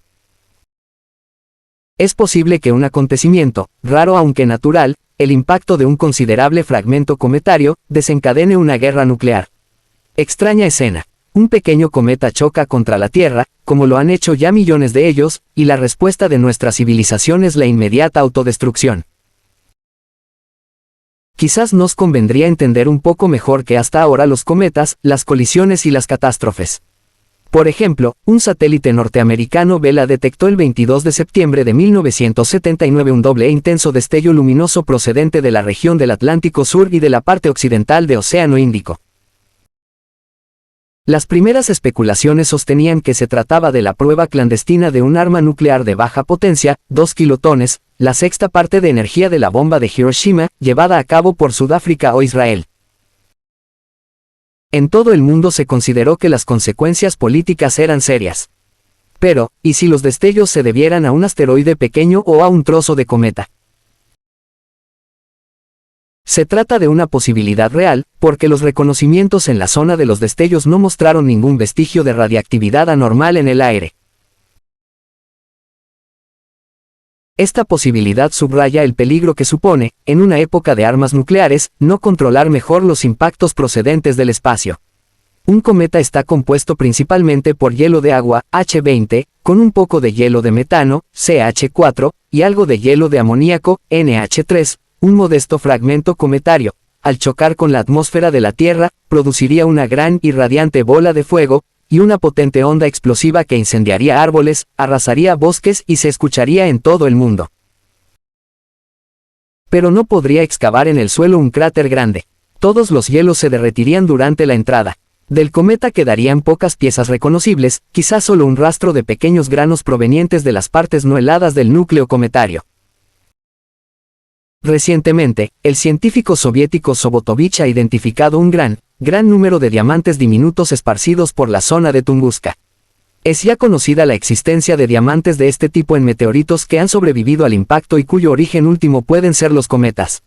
Es posible que un acontecimiento, raro aunque natural, el impacto de un considerable fragmento cometario, desencadene una guerra nuclear. Extraña escena. Un pequeño cometa choca contra la Tierra, como lo han hecho ya millones de ellos, y la respuesta de nuestra civilización es la inmediata autodestrucción. Quizás nos convendría entender un poco mejor que hasta ahora los cometas, las colisiones y las catástrofes. Por ejemplo, un satélite norteamericano Vela detectó el 22 de septiembre de 1979 un doble e intenso destello luminoso procedente de la región del Atlántico Sur y de la parte occidental de Océano Índico. Las primeras especulaciones sostenían que se trataba de la prueba clandestina de un arma nuclear de baja potencia, 2 kilotones, la sexta parte de energía de la bomba de Hiroshima, llevada a cabo por Sudáfrica o Israel. En todo el mundo se consideró que las consecuencias políticas eran serias. Pero, ¿y si los destellos se debieran a un asteroide pequeño o a un trozo de cometa? Se trata de una posibilidad real, porque los reconocimientos en la zona de los destellos no mostraron ningún vestigio de radiactividad anormal en el aire. Esta posibilidad subraya el peligro que supone, en una época de armas nucleares, no controlar mejor los impactos procedentes del espacio. Un cometa está compuesto principalmente por hielo de agua, H20, con un poco de hielo de metano, CH4, y algo de hielo de amoníaco, NH3, un modesto fragmento cometario. Al chocar con la atmósfera de la Tierra, produciría una gran y radiante bola de fuego, y una potente onda explosiva que incendiaría árboles, arrasaría bosques y se escucharía en todo el mundo. Pero no podría excavar en el suelo un cráter grande. Todos los hielos se derretirían durante la entrada. Del cometa quedarían pocas piezas reconocibles, quizás solo un rastro de pequeños granos provenientes de las partes no heladas del núcleo cometario. Recientemente, el científico soviético Sobotovich ha identificado un gran número de diamantes diminutos esparcidos por la zona de Tunguska. Es ya conocida la existencia de diamantes de este tipo en meteoritos que han sobrevivido al impacto y cuyo origen último pueden ser los cometas.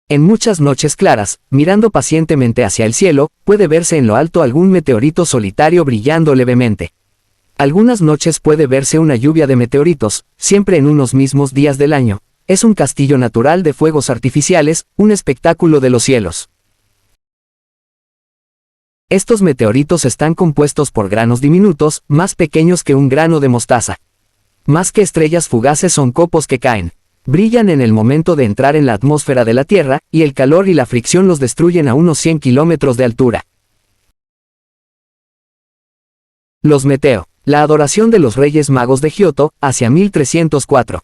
En muchas noches claras, mirando pacientemente hacia el cielo, puede verse en lo alto algún meteorito solitario brillando levemente. Algunas noches puede verse una lluvia de meteoritos, siempre en unos mismos días del año. Es un castillo natural de fuegos artificiales, un espectáculo de los cielos. Estos meteoritos están compuestos por granos diminutos, más pequeños que un grano de mostaza. Más que estrellas fugaces son copos que caen. Brillan en el momento de entrar en la atmósfera de la Tierra, y el calor y la fricción los destruyen a unos 100 kilómetros de altura. Los Meteo. La adoración de los Reyes Magos de Giotto, hacia 1304.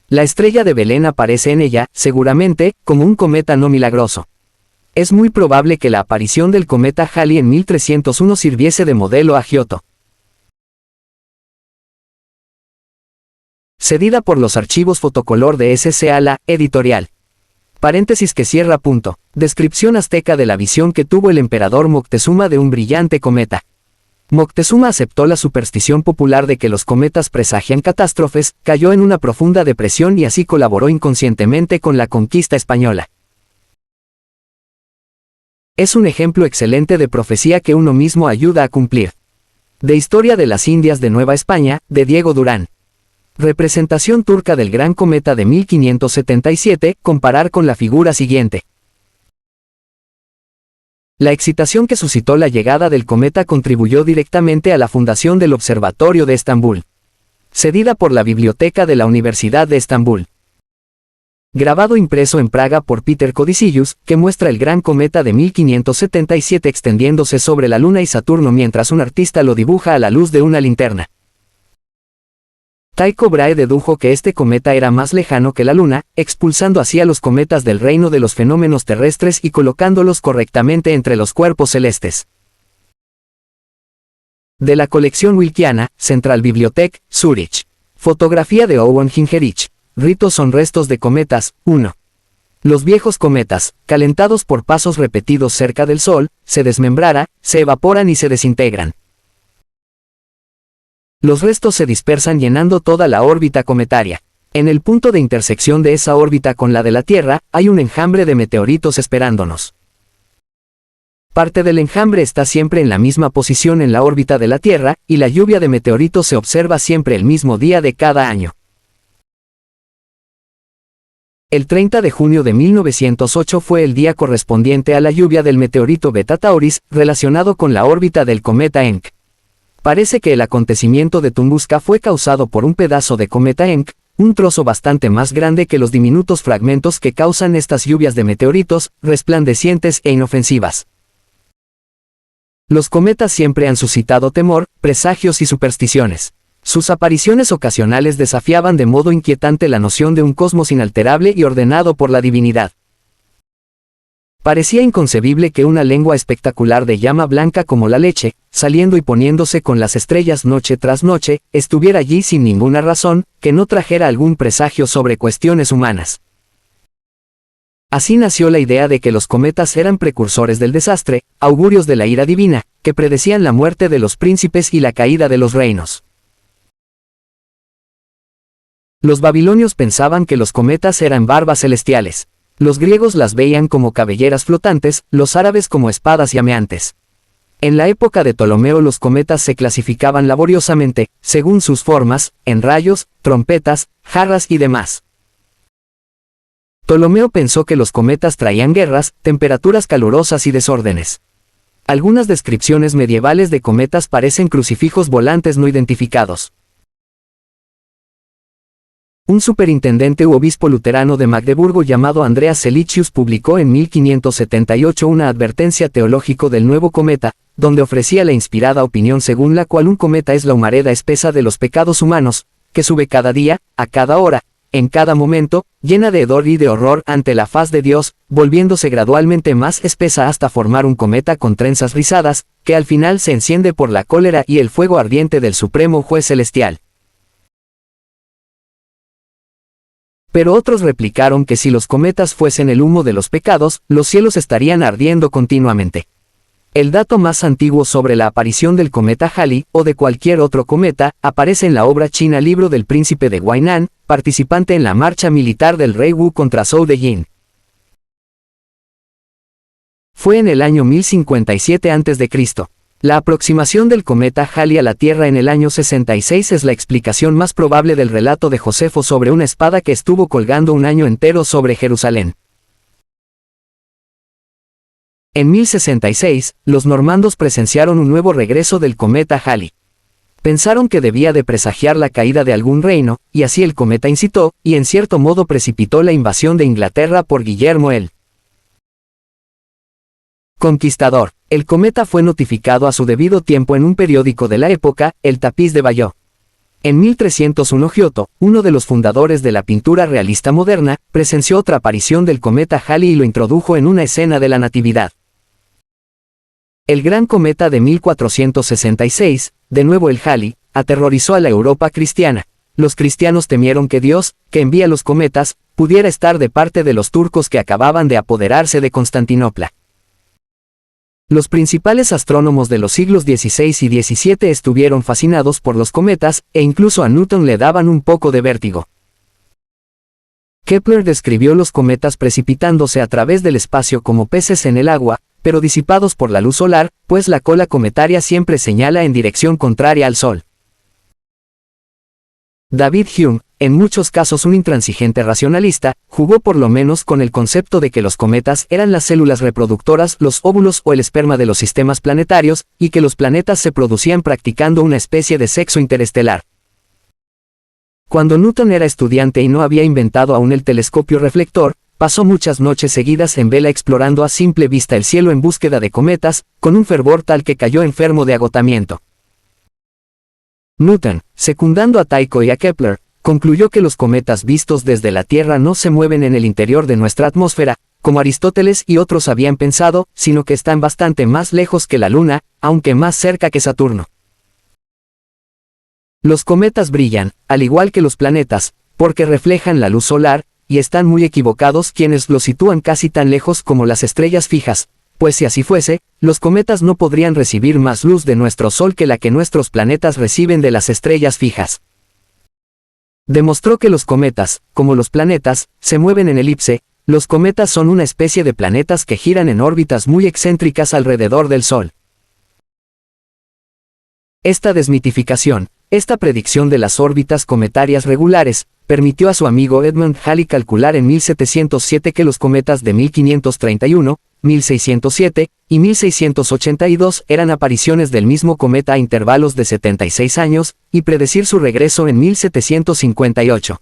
La estrella de Belén aparece en ella, seguramente, como un cometa no milagroso. Es muy probable que la aparición del cometa Halley en 1301 sirviese de modelo a Giotto. Cedida por los archivos fotocolor de S.C. La Editorial. Paréntesis que cierra punto. Descripción azteca de la visión que tuvo el emperador Moctezuma de un brillante cometa. Moctezuma aceptó la superstición popular de que los cometas presagian catástrofes, cayó en una profunda depresión y así colaboró inconscientemente con la conquista española. Es un ejemplo excelente de profecía que uno mismo ayuda a cumplir. De Historia de las Indias de Nueva España, de Diego Durán. Representación turca del gran cometa de 1577, comparar con la figura siguiente. La excitación que suscitó la llegada del cometa contribuyó directamente a la fundación del Observatorio de Estambul. Cedida por la Biblioteca de la Universidad de Estambul. Grabado impreso en Praga por Peter Codicillus, que muestra el gran cometa de 1577 extendiéndose sobre la Luna y Saturno mientras un artista lo dibuja a la luz de una linterna. Tycho Brahe dedujo que este cometa era más lejano que la Luna, expulsando así a los cometas del reino de los fenómenos terrestres y colocándolos correctamente entre los cuerpos celestes. De la colección Wilkiana, Central Bibliothek, Zurich. Fotografía de Owen Gingerich. Ritos son restos de cometas, 1. Los viejos cometas, calentados por pasos repetidos cerca del Sol, se desmembrara, se evaporan y se desintegran. Los restos se dispersan llenando toda la órbita cometaria. En el punto de intersección de esa órbita con la de la Tierra, hay un enjambre de meteoritos esperándonos. Parte del enjambre está siempre en la misma posición en la órbita de la Tierra, y la lluvia de meteoritos se observa siempre el mismo día de cada año. El 30 de junio de 1908 fue el día correspondiente a la lluvia del meteorito Beta Tauris, relacionado con la órbita del cometa Encke. Parece que el acontecimiento de Tunguska fue causado por un pedazo de cometa Encke, un trozo bastante más grande que los diminutos fragmentos que causan estas lluvias de meteoritos, resplandecientes e inofensivas. Los cometas siempre han suscitado temor, presagios y supersticiones. Sus apariciones ocasionales desafiaban de modo inquietante la noción de un cosmos inalterable y ordenado por la divinidad. Parecía inconcebible que una lengua espectacular de llama blanca como la leche, saliendo y poniéndose con las estrellas noche tras noche, estuviera allí sin ninguna razón, que no trajera algún presagio sobre cuestiones humanas. Así nació la idea de que los cometas eran precursores del desastre, augurios de la ira divina, que predecían la muerte de los príncipes y la caída de los reinos. Los babilonios pensaban que los cometas eran barbas celestiales. Los griegos las veían como cabelleras flotantes, los árabes como espadas llameantes. En la época de Ptolomeo los cometas se clasificaban laboriosamente, según sus formas, en rayos, trompetas, jarras y demás. Ptolomeo pensó que los cometas traían guerras, temperaturas calurosas y desórdenes. Algunas descripciones medievales de cometas parecen crucifijos volantes no identificados. Un superintendente u obispo luterano de Magdeburgo llamado Andreas Celicius publicó en 1578 una advertencia teológico del nuevo cometa, donde ofrecía la inspirada opinión según la cual un cometa es la humareda espesa de los pecados humanos, que sube cada día, a cada hora, en cada momento, llena de hedor y de horror ante la faz de Dios, volviéndose gradualmente más espesa hasta formar un cometa con trenzas rizadas, que al final se enciende por la cólera y el fuego ardiente del Supremo Juez Celestial. Pero otros replicaron que si los cometas fuesen el humo de los pecados, los cielos estarían ardiendo continuamente. El dato más antiguo sobre la aparición del cometa Halley, o de cualquier otro cometa, aparece en la obra china Libro del Príncipe de Huainan, participante en la marcha militar del rey Wu contra Zhou de Jin. Fue en el año 1057 a.C. La aproximación del cometa Halley a la Tierra en el año 66 es la explicación más probable del relato de Josefo sobre una espada que estuvo colgando un año entero sobre Jerusalén. En 1066, los normandos presenciaron un nuevo regreso del cometa Halley. Pensaron que debía de presagiar la caída de algún reino, y así el cometa incitó, y en cierto modo precipitó la invasión de Inglaterra por Guillermo el Conquistador. El cometa fue notificado a su debido tiempo en un periódico de la época, el Tapiz de Bayeux. En 1301 Giotto, uno de los fundadores de la pintura realista moderna, presenció otra aparición del cometa Halley y lo introdujo en una escena de la Natividad. El gran cometa de 1466, de nuevo el Halley, aterrorizó a la Europa cristiana. Los cristianos temieron que Dios, que envía los cometas, pudiera estar de parte de los turcos que acababan de apoderarse de Constantinopla. Los principales astrónomos de los siglos XVI y XVII estuvieron fascinados por los cometas, e incluso a Newton le daban un poco de vértigo. Kepler describió los cometas precipitándose a través del espacio como peces en el agua, pero disipados por la luz solar, pues la cola cometaria siempre señala en dirección contraria al Sol. David Hume, en muchos casos un intransigente racionalista, jugó por lo menos con el concepto de que los cometas eran las células reproductoras, los óvulos o el esperma de los sistemas planetarios, y que los planetas se producían practicando una especie de sexo interestelar. Cuando Newton era estudiante y no había inventado aún el telescopio reflector, pasó muchas noches seguidas en vela explorando a simple vista el cielo en búsqueda de cometas, con un fervor tal que cayó enfermo de agotamiento. Newton, secundando a Tycho y a Kepler, concluyó que los cometas vistos desde la Tierra no se mueven en el interior de nuestra atmósfera, como Aristóteles y otros habían pensado, sino que están bastante más lejos que la Luna, aunque más cerca que Saturno. Los cometas brillan, al igual que los planetas, porque reflejan la luz solar, y están muy equivocados quienes los sitúan casi tan lejos como las estrellas fijas, pues si así fuese, los cometas no podrían recibir más luz de nuestro Sol que la que nuestros planetas reciben de las estrellas fijas. Demostró que los cometas, como los planetas, se mueven en elipse. Los cometas son una especie de planetas que giran en órbitas muy excéntricas alrededor del Sol. Esta desmitificación, esta predicción de las órbitas cometarias regulares, permitió a su amigo Edmund Halley calcular en 1707 que los cometas de 1531, 1607 y 1682 eran apariciones del mismo cometa a intervalos de 76 años, y predecir su regreso en 1758.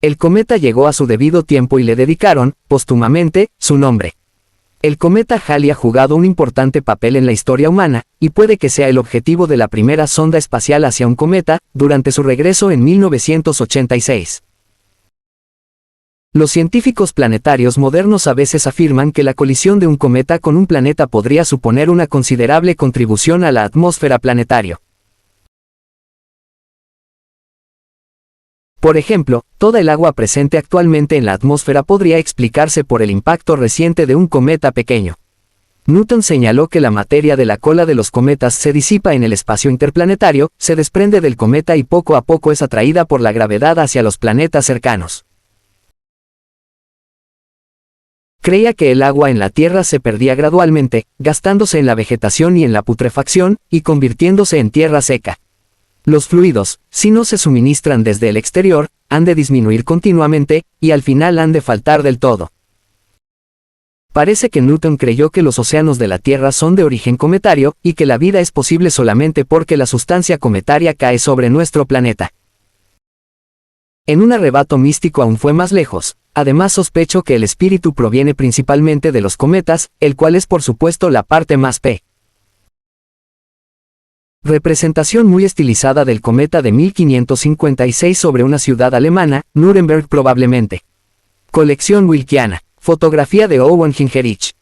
El cometa llegó a su debido tiempo y le dedicaron, póstumamente, su nombre. El cometa Halley ha jugado un importante papel en la historia humana, y puede que sea el objetivo de la primera sonda espacial hacia un cometa, durante su regreso en 1986. Los científicos planetarios modernos a veces afirman que la colisión de un cometa con un planeta podría suponer una considerable contribución a la atmósfera planetaria. Por ejemplo, toda el agua presente actualmente en la atmósfera podría explicarse por el impacto reciente de un cometa pequeño. Newton señaló que la materia de la cola de los cometas se disipa en el espacio interplanetario, se desprende del cometa y poco a poco es atraída por la gravedad hacia los planetas cercanos. Creía que el agua en la Tierra se perdía gradualmente, gastándose en la vegetación y en la putrefacción, y convirtiéndose en tierra seca. Los fluidos, si no se suministran desde el exterior, han de disminuir continuamente, y al final han de faltar del todo. Parece que Newton creyó que los océanos de la Tierra son de origen cometario, y que la vida es posible solamente porque la sustancia cometaria cae sobre nuestro planeta. En un arrebato místico aún fue más lejos. Además sospecho que el espíritu proviene principalmente de los cometas, el cual es por supuesto la parte más p. Representación muy estilizada del cometa de 1556 sobre una ciudad alemana, Nuremberg probablemente. Colección Wilkiana. Fotografía de Owen Gingerich.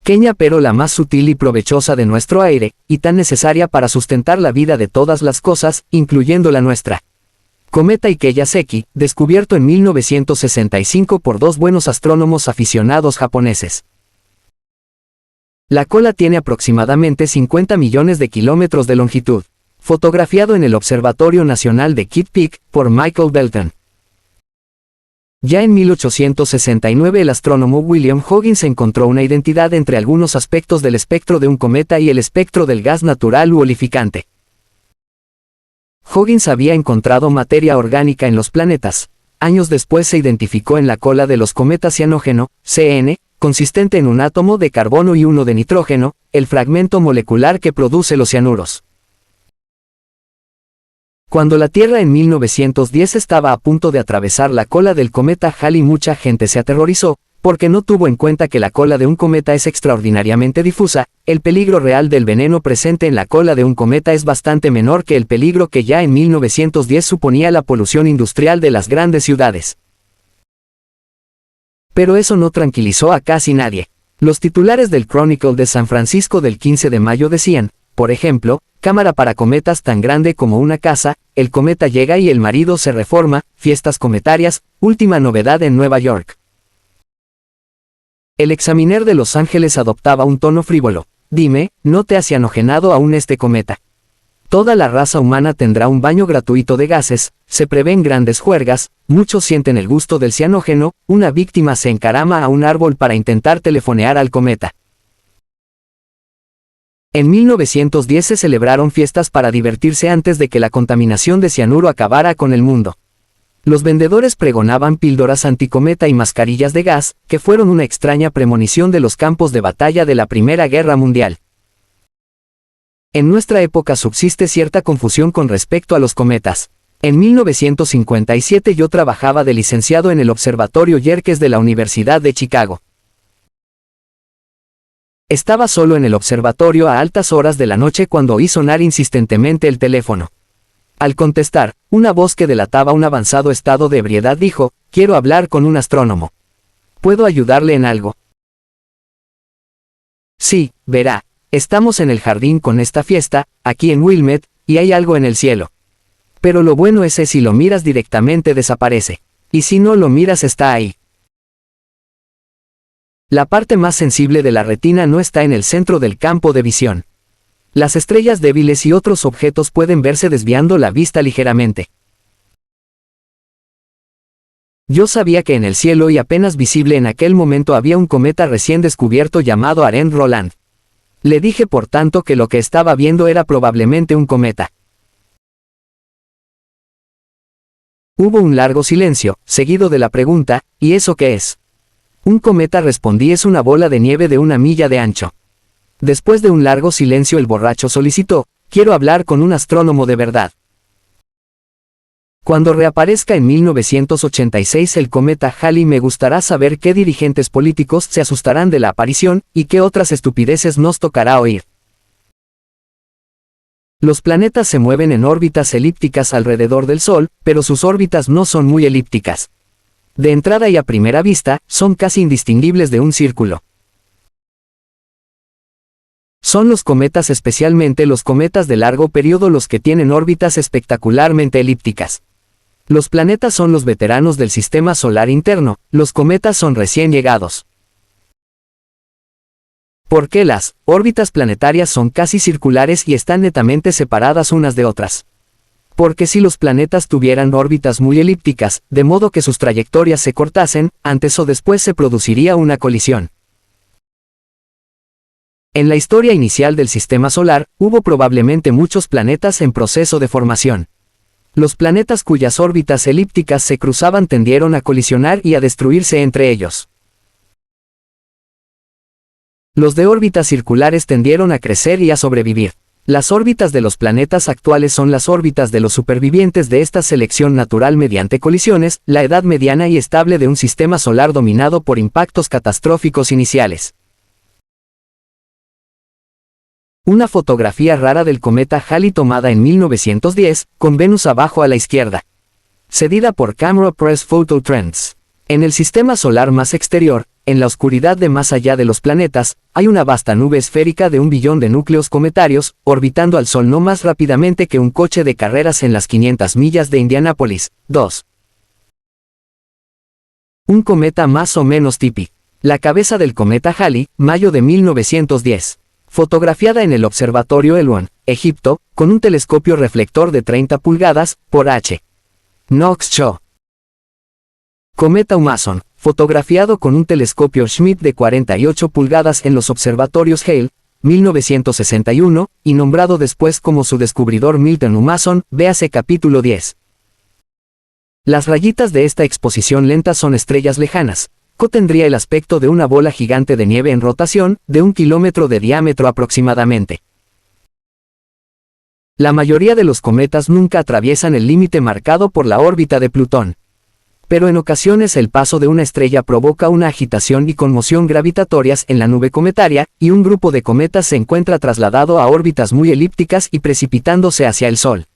Pequeña pero la más sutil y provechosa de nuestro aire, y tan necesaria para sustentar la vida de todas las cosas, incluyendo la nuestra. Cometa Ikeya-Seki, descubierto en 1965 por dos buenos astrónomos aficionados japoneses. La cola tiene aproximadamente 50 millones de kilómetros de longitud. Fotografiado en el Observatorio Nacional de Kitt Peak, por Michael Belton. Ya en 1869 el astrónomo William Huggins encontró una identidad entre algunos aspectos del espectro de un cometa y el espectro del gas natural u olificante. Huggins había encontrado materia orgánica en los planetas. Años después se identificó en la cola de los cometas cianógeno, CN, consistente en un átomo de carbono y uno de nitrógeno, el fragmento molecular que produce los cianuros. Cuando la Tierra en 1910 estaba a punto de atravesar la cola del cometa Halley, mucha gente se aterrorizó, porque no tuvo en cuenta que la cola de un cometa es extraordinariamente difusa. El peligro real del veneno presente en la cola de un cometa es bastante menor que el peligro que ya en 1910 suponía la polución industrial de las grandes ciudades. Pero eso no tranquilizó a casi nadie. Los titulares del Chronicle de San Francisco del 15 de mayo decían, por ejemplo, cámara para cometas tan grande como una casa, el cometa llega y el marido se reforma, fiestas cometarias, última novedad en Nueva York. El Examiner de Los Ángeles adoptaba un tono frívolo. Dime, ¿no te has cianogenado aún este cometa? Toda la raza humana tendrá un baño gratuito de gases, se prevén grandes juergas, muchos sienten el gusto del cianógeno, una víctima se encarama a un árbol para intentar telefonear al cometa. En 1910 se celebraron fiestas para divertirse antes de que la contaminación de cianuro acabara con el mundo. Los vendedores pregonaban píldoras anticometa y mascarillas de gas, que fueron una extraña premonición de los campos de batalla de la Primera Guerra Mundial. En nuestra época subsiste cierta confusión con respecto a los cometas. En 1957 yo trabajaba de licenciado en el Observatorio Yerkes de la Universidad de Chicago. Estaba solo en el observatorio a altas horas de la noche cuando oí sonar insistentemente el teléfono. Al contestar, una voz que delataba un avanzado estado de ebriedad dijo, «Quiero hablar con un astrónomo. ¿Puedo ayudarle en algo?» «Sí, verá, estamos en el jardín con esta fiesta, aquí en Wilmette, y hay algo en el cielo. Pero lo bueno es que si lo miras directamente desaparece. Y si no lo miras está ahí». La parte más sensible de la retina no está en el centro del campo de visión. Las estrellas débiles y otros objetos pueden verse desviando la vista ligeramente. Yo sabía que en el cielo y apenas visible en aquel momento había un cometa recién descubierto llamado Arend Roland. Le dije por tanto que lo que estaba viendo era probablemente un cometa. Hubo un largo silencio, seguido de la pregunta, ¿y eso qué es? Un cometa, respondí, es una bola de nieve de 1 milla de ancho. Después de un largo silencio el borracho solicitó, quiero hablar con un astrónomo de verdad. Cuando reaparezca en 1986 el cometa Halley me gustará saber qué dirigentes políticos se asustarán de la aparición, y qué otras estupideces nos tocará oír. Los planetas se mueven en órbitas elípticas alrededor del Sol, pero sus órbitas no son muy elípticas. De entrada y a primera vista, son casi indistinguibles de un círculo. Son los cometas, especialmente los cometas de largo periodo, los que tienen órbitas espectacularmente elípticas. Los planetas son los veteranos del sistema solar interno, los cometas son recién llegados. ¿Por qué las órbitas planetarias son casi circulares y están netamente separadas unas de otras? Porque si los planetas tuvieran órbitas muy elípticas, de modo que sus trayectorias se cortasen, antes o después se produciría una colisión. En la historia inicial del sistema solar, hubo probablemente muchos planetas en proceso de formación. Los planetas cuyas órbitas elípticas se cruzaban tendieron a colisionar y a destruirse entre ellos. Los de órbitas circulares tendieron a crecer y a sobrevivir. Las órbitas de los planetas actuales son las órbitas de los supervivientes de esta selección natural mediante colisiones, la edad mediana y estable de un sistema solar dominado por impactos catastróficos iniciales. Una fotografía rara del cometa Halley tomada en 1910, con Venus abajo a la izquierda. Cedida por Camera Press Photo Trends. En el sistema solar más exterior, en la oscuridad de más allá de los planetas, hay una vasta nube esférica de 1 billón de núcleos cometarios, orbitando al Sol no más rápidamente que un coche de carreras en las 500 millas de Indianápolis. 2. Un cometa más o menos típico. La cabeza del cometa Halley, mayo de 1910. Fotografiada en el Observatorio Eluan, Egipto, con un telescopio reflector de 30 pulgadas, por H. Knox Shaw. Cometa Humason, fotografiado con un telescopio Schmidt de 48 pulgadas en los observatorios Hale, 1961, y nombrado después como su descubridor Milton Humason, véase capítulo 10. Las rayitas de esta exposición lenta son estrellas lejanas, tendría el aspecto de una bola gigante de nieve en rotación, de 1 kilómetro de diámetro aproximadamente. La mayoría de los cometas nunca atraviesan el límite marcado por la órbita de Plutón. Pero en ocasiones el paso de una estrella provoca una agitación y conmoción gravitatorias en la nube cometaria, y un grupo de cometas se encuentra trasladado a órbitas muy elípticas y precipitándose hacia el Sol.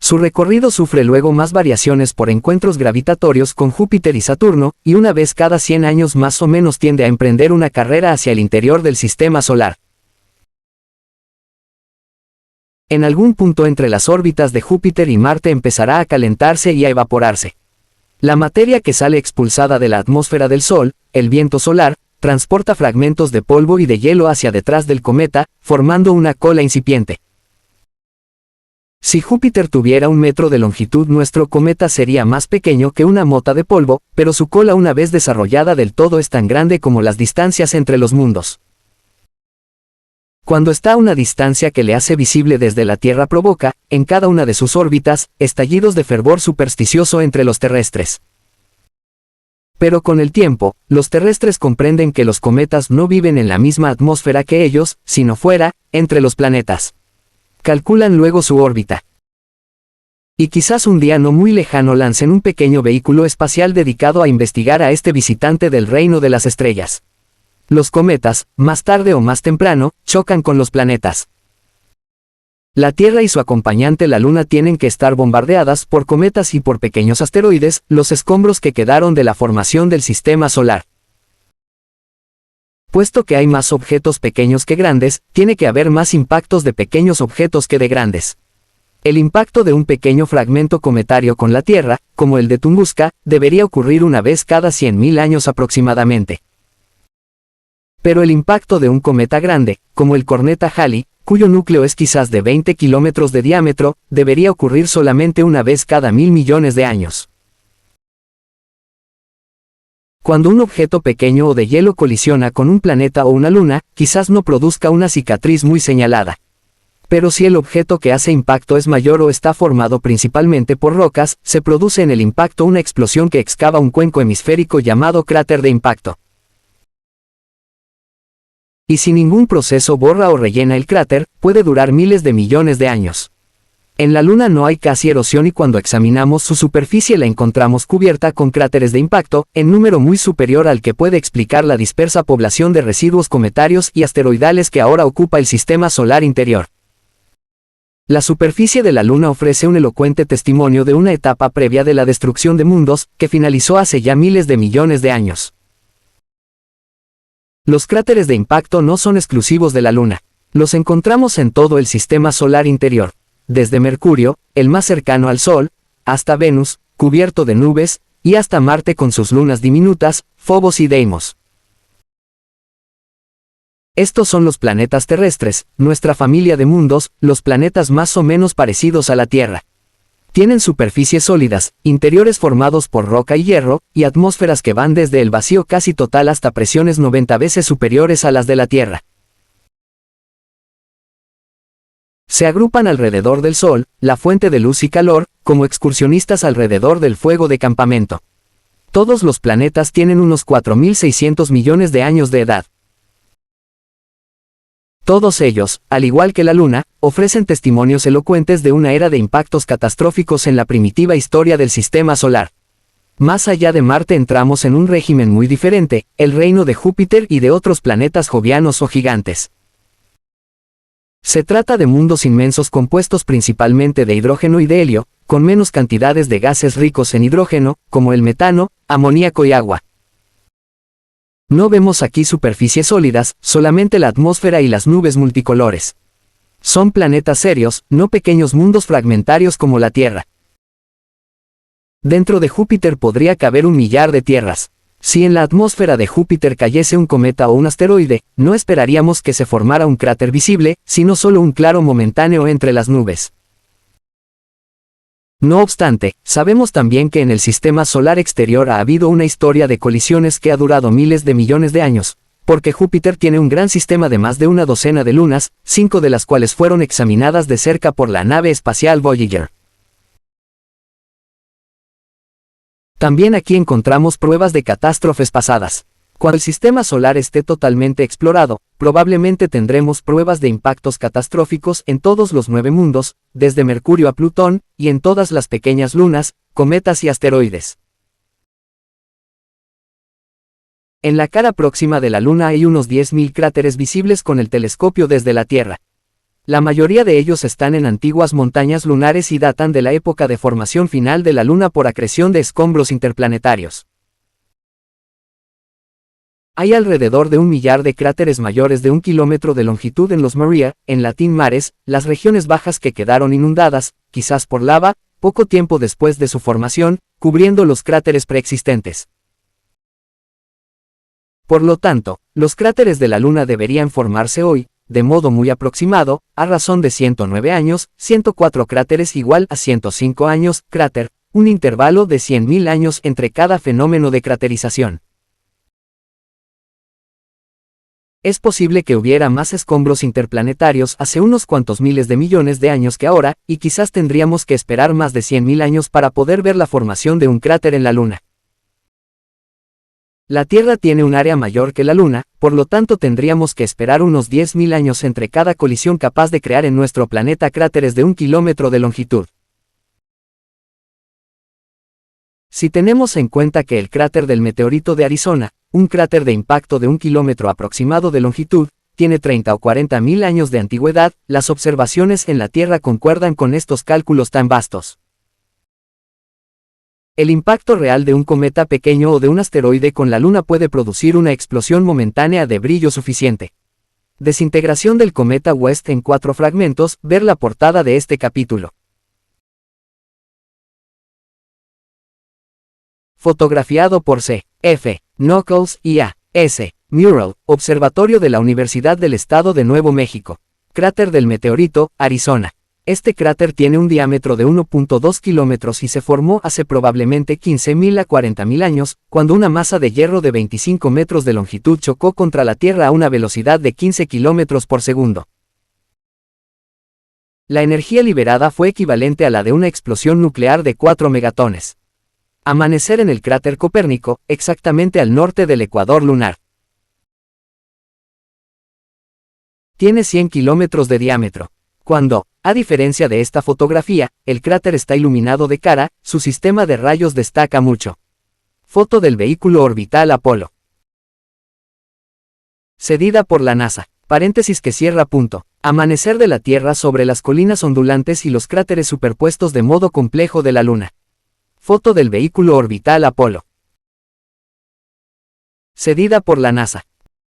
Su recorrido sufre luego más variaciones por encuentros gravitatorios con Júpiter y Saturno, y una vez cada 100 años más o menos tiende a emprender una carrera hacia el interior del sistema solar. En algún punto entre las órbitas de Júpiter y Marte empezará a calentarse y a evaporarse. La materia que sale expulsada de la atmósfera del Sol, el viento solar, transporta fragmentos de polvo y de hielo hacia detrás del cometa, formando una cola incipiente. Si Júpiter tuviera 1 metro de longitud, nuestro cometa sería más pequeño que una mota de polvo, pero su cola una vez desarrollada del todo es tan grande como las distancias entre los mundos. Cuando está a una distancia que le hace visible desde la Tierra provoca, en cada una de sus órbitas, estallidos de fervor supersticioso entre los terrestres. Pero con el tiempo, los terrestres comprenden que los cometas no viven en la misma atmósfera que ellos, sino fuera, entre los planetas. Calculan luego su órbita. Y quizás un día no muy lejano lancen un pequeño vehículo espacial dedicado a investigar a este visitante del reino de las estrellas. Los cometas, más tarde o más temprano, chocan con los planetas. La Tierra y su acompañante la Luna tienen que estar bombardeadas por cometas y por pequeños asteroides, los escombros que quedaron de la formación del sistema solar. Puesto que hay más objetos pequeños que grandes, tiene que haber más impactos de pequeños objetos que de grandes. El impacto de un pequeño fragmento cometario con la Tierra, como el de Tunguska, debería ocurrir una vez cada 100.000 años aproximadamente. Pero el impacto de un cometa grande, como el cometa Halley, cuyo núcleo es quizás de 20 kilómetros de diámetro, debería ocurrir solamente una vez cada 1.000 millones de años. Cuando un objeto pequeño o de hielo colisiona con un planeta o una luna, quizás no produzca una cicatriz muy señalada. Pero si el objeto que hace impacto es mayor o está formado principalmente por rocas, se produce en el impacto una explosión que excava un cuenco hemisférico llamado cráter de impacto. Y si ningún proceso borra o rellena el cráter, puede durar miles de millones de años. En la Luna no hay casi erosión y cuando examinamos su superficie la encontramos cubierta con cráteres de impacto, en número muy superior al que puede explicar la dispersa población de residuos cometarios y asteroidales que ahora ocupa el sistema solar interior. La superficie de la Luna ofrece un elocuente testimonio de una etapa previa de la destrucción de mundos, que finalizó hace ya miles de millones de años. Los cráteres de impacto no son exclusivos de la Luna. Los encontramos en todo el sistema solar interior, desde Mercurio, el más cercano al Sol, hasta Venus, cubierto de nubes, y hasta Marte con sus lunas diminutas, Phobos y Deimos. Estos son los planetas terrestres, nuestra familia de mundos, los planetas más o menos parecidos a la Tierra. Tienen superficies sólidas, interiores formados por roca y hierro, y atmósferas que van desde el vacío casi total hasta presiones 90 veces superiores a las de la Tierra. Se agrupan alrededor del Sol, la fuente de luz y calor, como excursionistas alrededor del fuego de campamento. Todos los planetas tienen unos 4.600 millones de años de edad. Todos ellos, al igual que la Luna, ofrecen testimonios elocuentes de una era de impactos catastróficos en la primitiva historia del sistema solar. Más allá de Marte entramos en un régimen muy diferente, el reino de Júpiter y de otros planetas jovianos o gigantes. Se trata de mundos inmensos compuestos principalmente de hidrógeno y de helio, con menos cantidades de gases ricos en hidrógeno, como el metano, amoníaco y agua. No vemos aquí superficies sólidas, solamente la atmósfera y las nubes multicolores. Son planetas serios, no pequeños mundos fragmentarios como la Tierra. Dentro de Júpiter podría caber 1 millar de tierras. Si en la atmósfera de Júpiter cayese un cometa o un asteroide, no esperaríamos que se formara un cráter visible, sino solo un claro momentáneo entre las nubes. No obstante, sabemos también que en el sistema solar exterior ha habido una historia de colisiones que ha durado miles de millones de años, porque Júpiter tiene un gran sistema de más de una docena de lunas, 5 de las cuales fueron examinadas de cerca por la nave espacial Voyager. También aquí encontramos pruebas de catástrofes pasadas. Cuando el sistema solar esté totalmente explorado, probablemente tendremos pruebas de impactos catastróficos en todos los 9 mundos, desde Mercurio a Plutón, y en todas las pequeñas lunas, cometas y asteroides. En la cara próxima de la Luna hay unos 10.000 cráteres visibles con el telescopio desde la Tierra. La mayoría de ellos están en antiguas montañas lunares y datan de la época de formación final de la Luna por acreción de escombros interplanetarios. Hay alrededor de 1 millar de cráteres mayores de 1 kilómetro de longitud en los Maria, en latín mares, las regiones bajas que quedaron inundadas, quizás por lava, poco tiempo después de su formación, cubriendo los cráteres preexistentes. Por lo tanto, los cráteres de la Luna deberían formarse hoy, de modo muy aproximado, a razón de 109 años, 104 cráteres igual a 105 años, cráter, un intervalo de 100.000 años entre cada fenómeno de craterización. Es posible que hubiera más escombros interplanetarios hace unos cuantos miles de millones de años que ahora, y quizás tendríamos que esperar más de 100.000 años para poder ver la formación de un cráter en la Luna. La Tierra tiene un área mayor que la Luna, por lo tanto tendríamos que esperar unos 10.000 años entre cada colisión capaz de crear en nuestro planeta cráteres de 1 kilómetro de longitud. Si tenemos en cuenta que el cráter del meteorito de Arizona, un cráter de impacto de 1 kilómetro aproximado de longitud, tiene 30 o 40.000 años de antigüedad, las observaciones en la Tierra concuerdan con estos cálculos tan vastos. El impacto real de un cometa pequeño o de un asteroide con la Luna puede producir una explosión momentánea de brillo suficiente. Desintegración del cometa West en 4 fragmentos, ver la portada de este capítulo. Fotografiado por C. F. Knuckles y A. S. Mural, Observatorio de la Universidad del Estado de Nuevo México. Cráter del meteorito, Arizona. Este cráter tiene un diámetro de 1.2 kilómetros y se formó hace probablemente 15.000 a 40.000 años, cuando una masa de hierro de 25 metros de longitud chocó contra la Tierra a una velocidad de 15 kilómetros por segundo. La energía liberada fue equivalente a la de una explosión nuclear de 4 megatones. Amanecer en el cráter Copérnico, exactamente al norte del ecuador lunar. Tiene 100 kilómetros de diámetro. Cuando, a diferencia de esta fotografía, el cráter está iluminado de cara, su sistema de rayos destaca mucho. Foto del vehículo orbital Apolo. Cedida por la NASA. Paréntesis que cierra punto. Amanecer de la Tierra sobre las colinas ondulantes y los cráteres superpuestos de modo complejo de la Luna. Foto del vehículo orbital Apolo. Cedida por la NASA.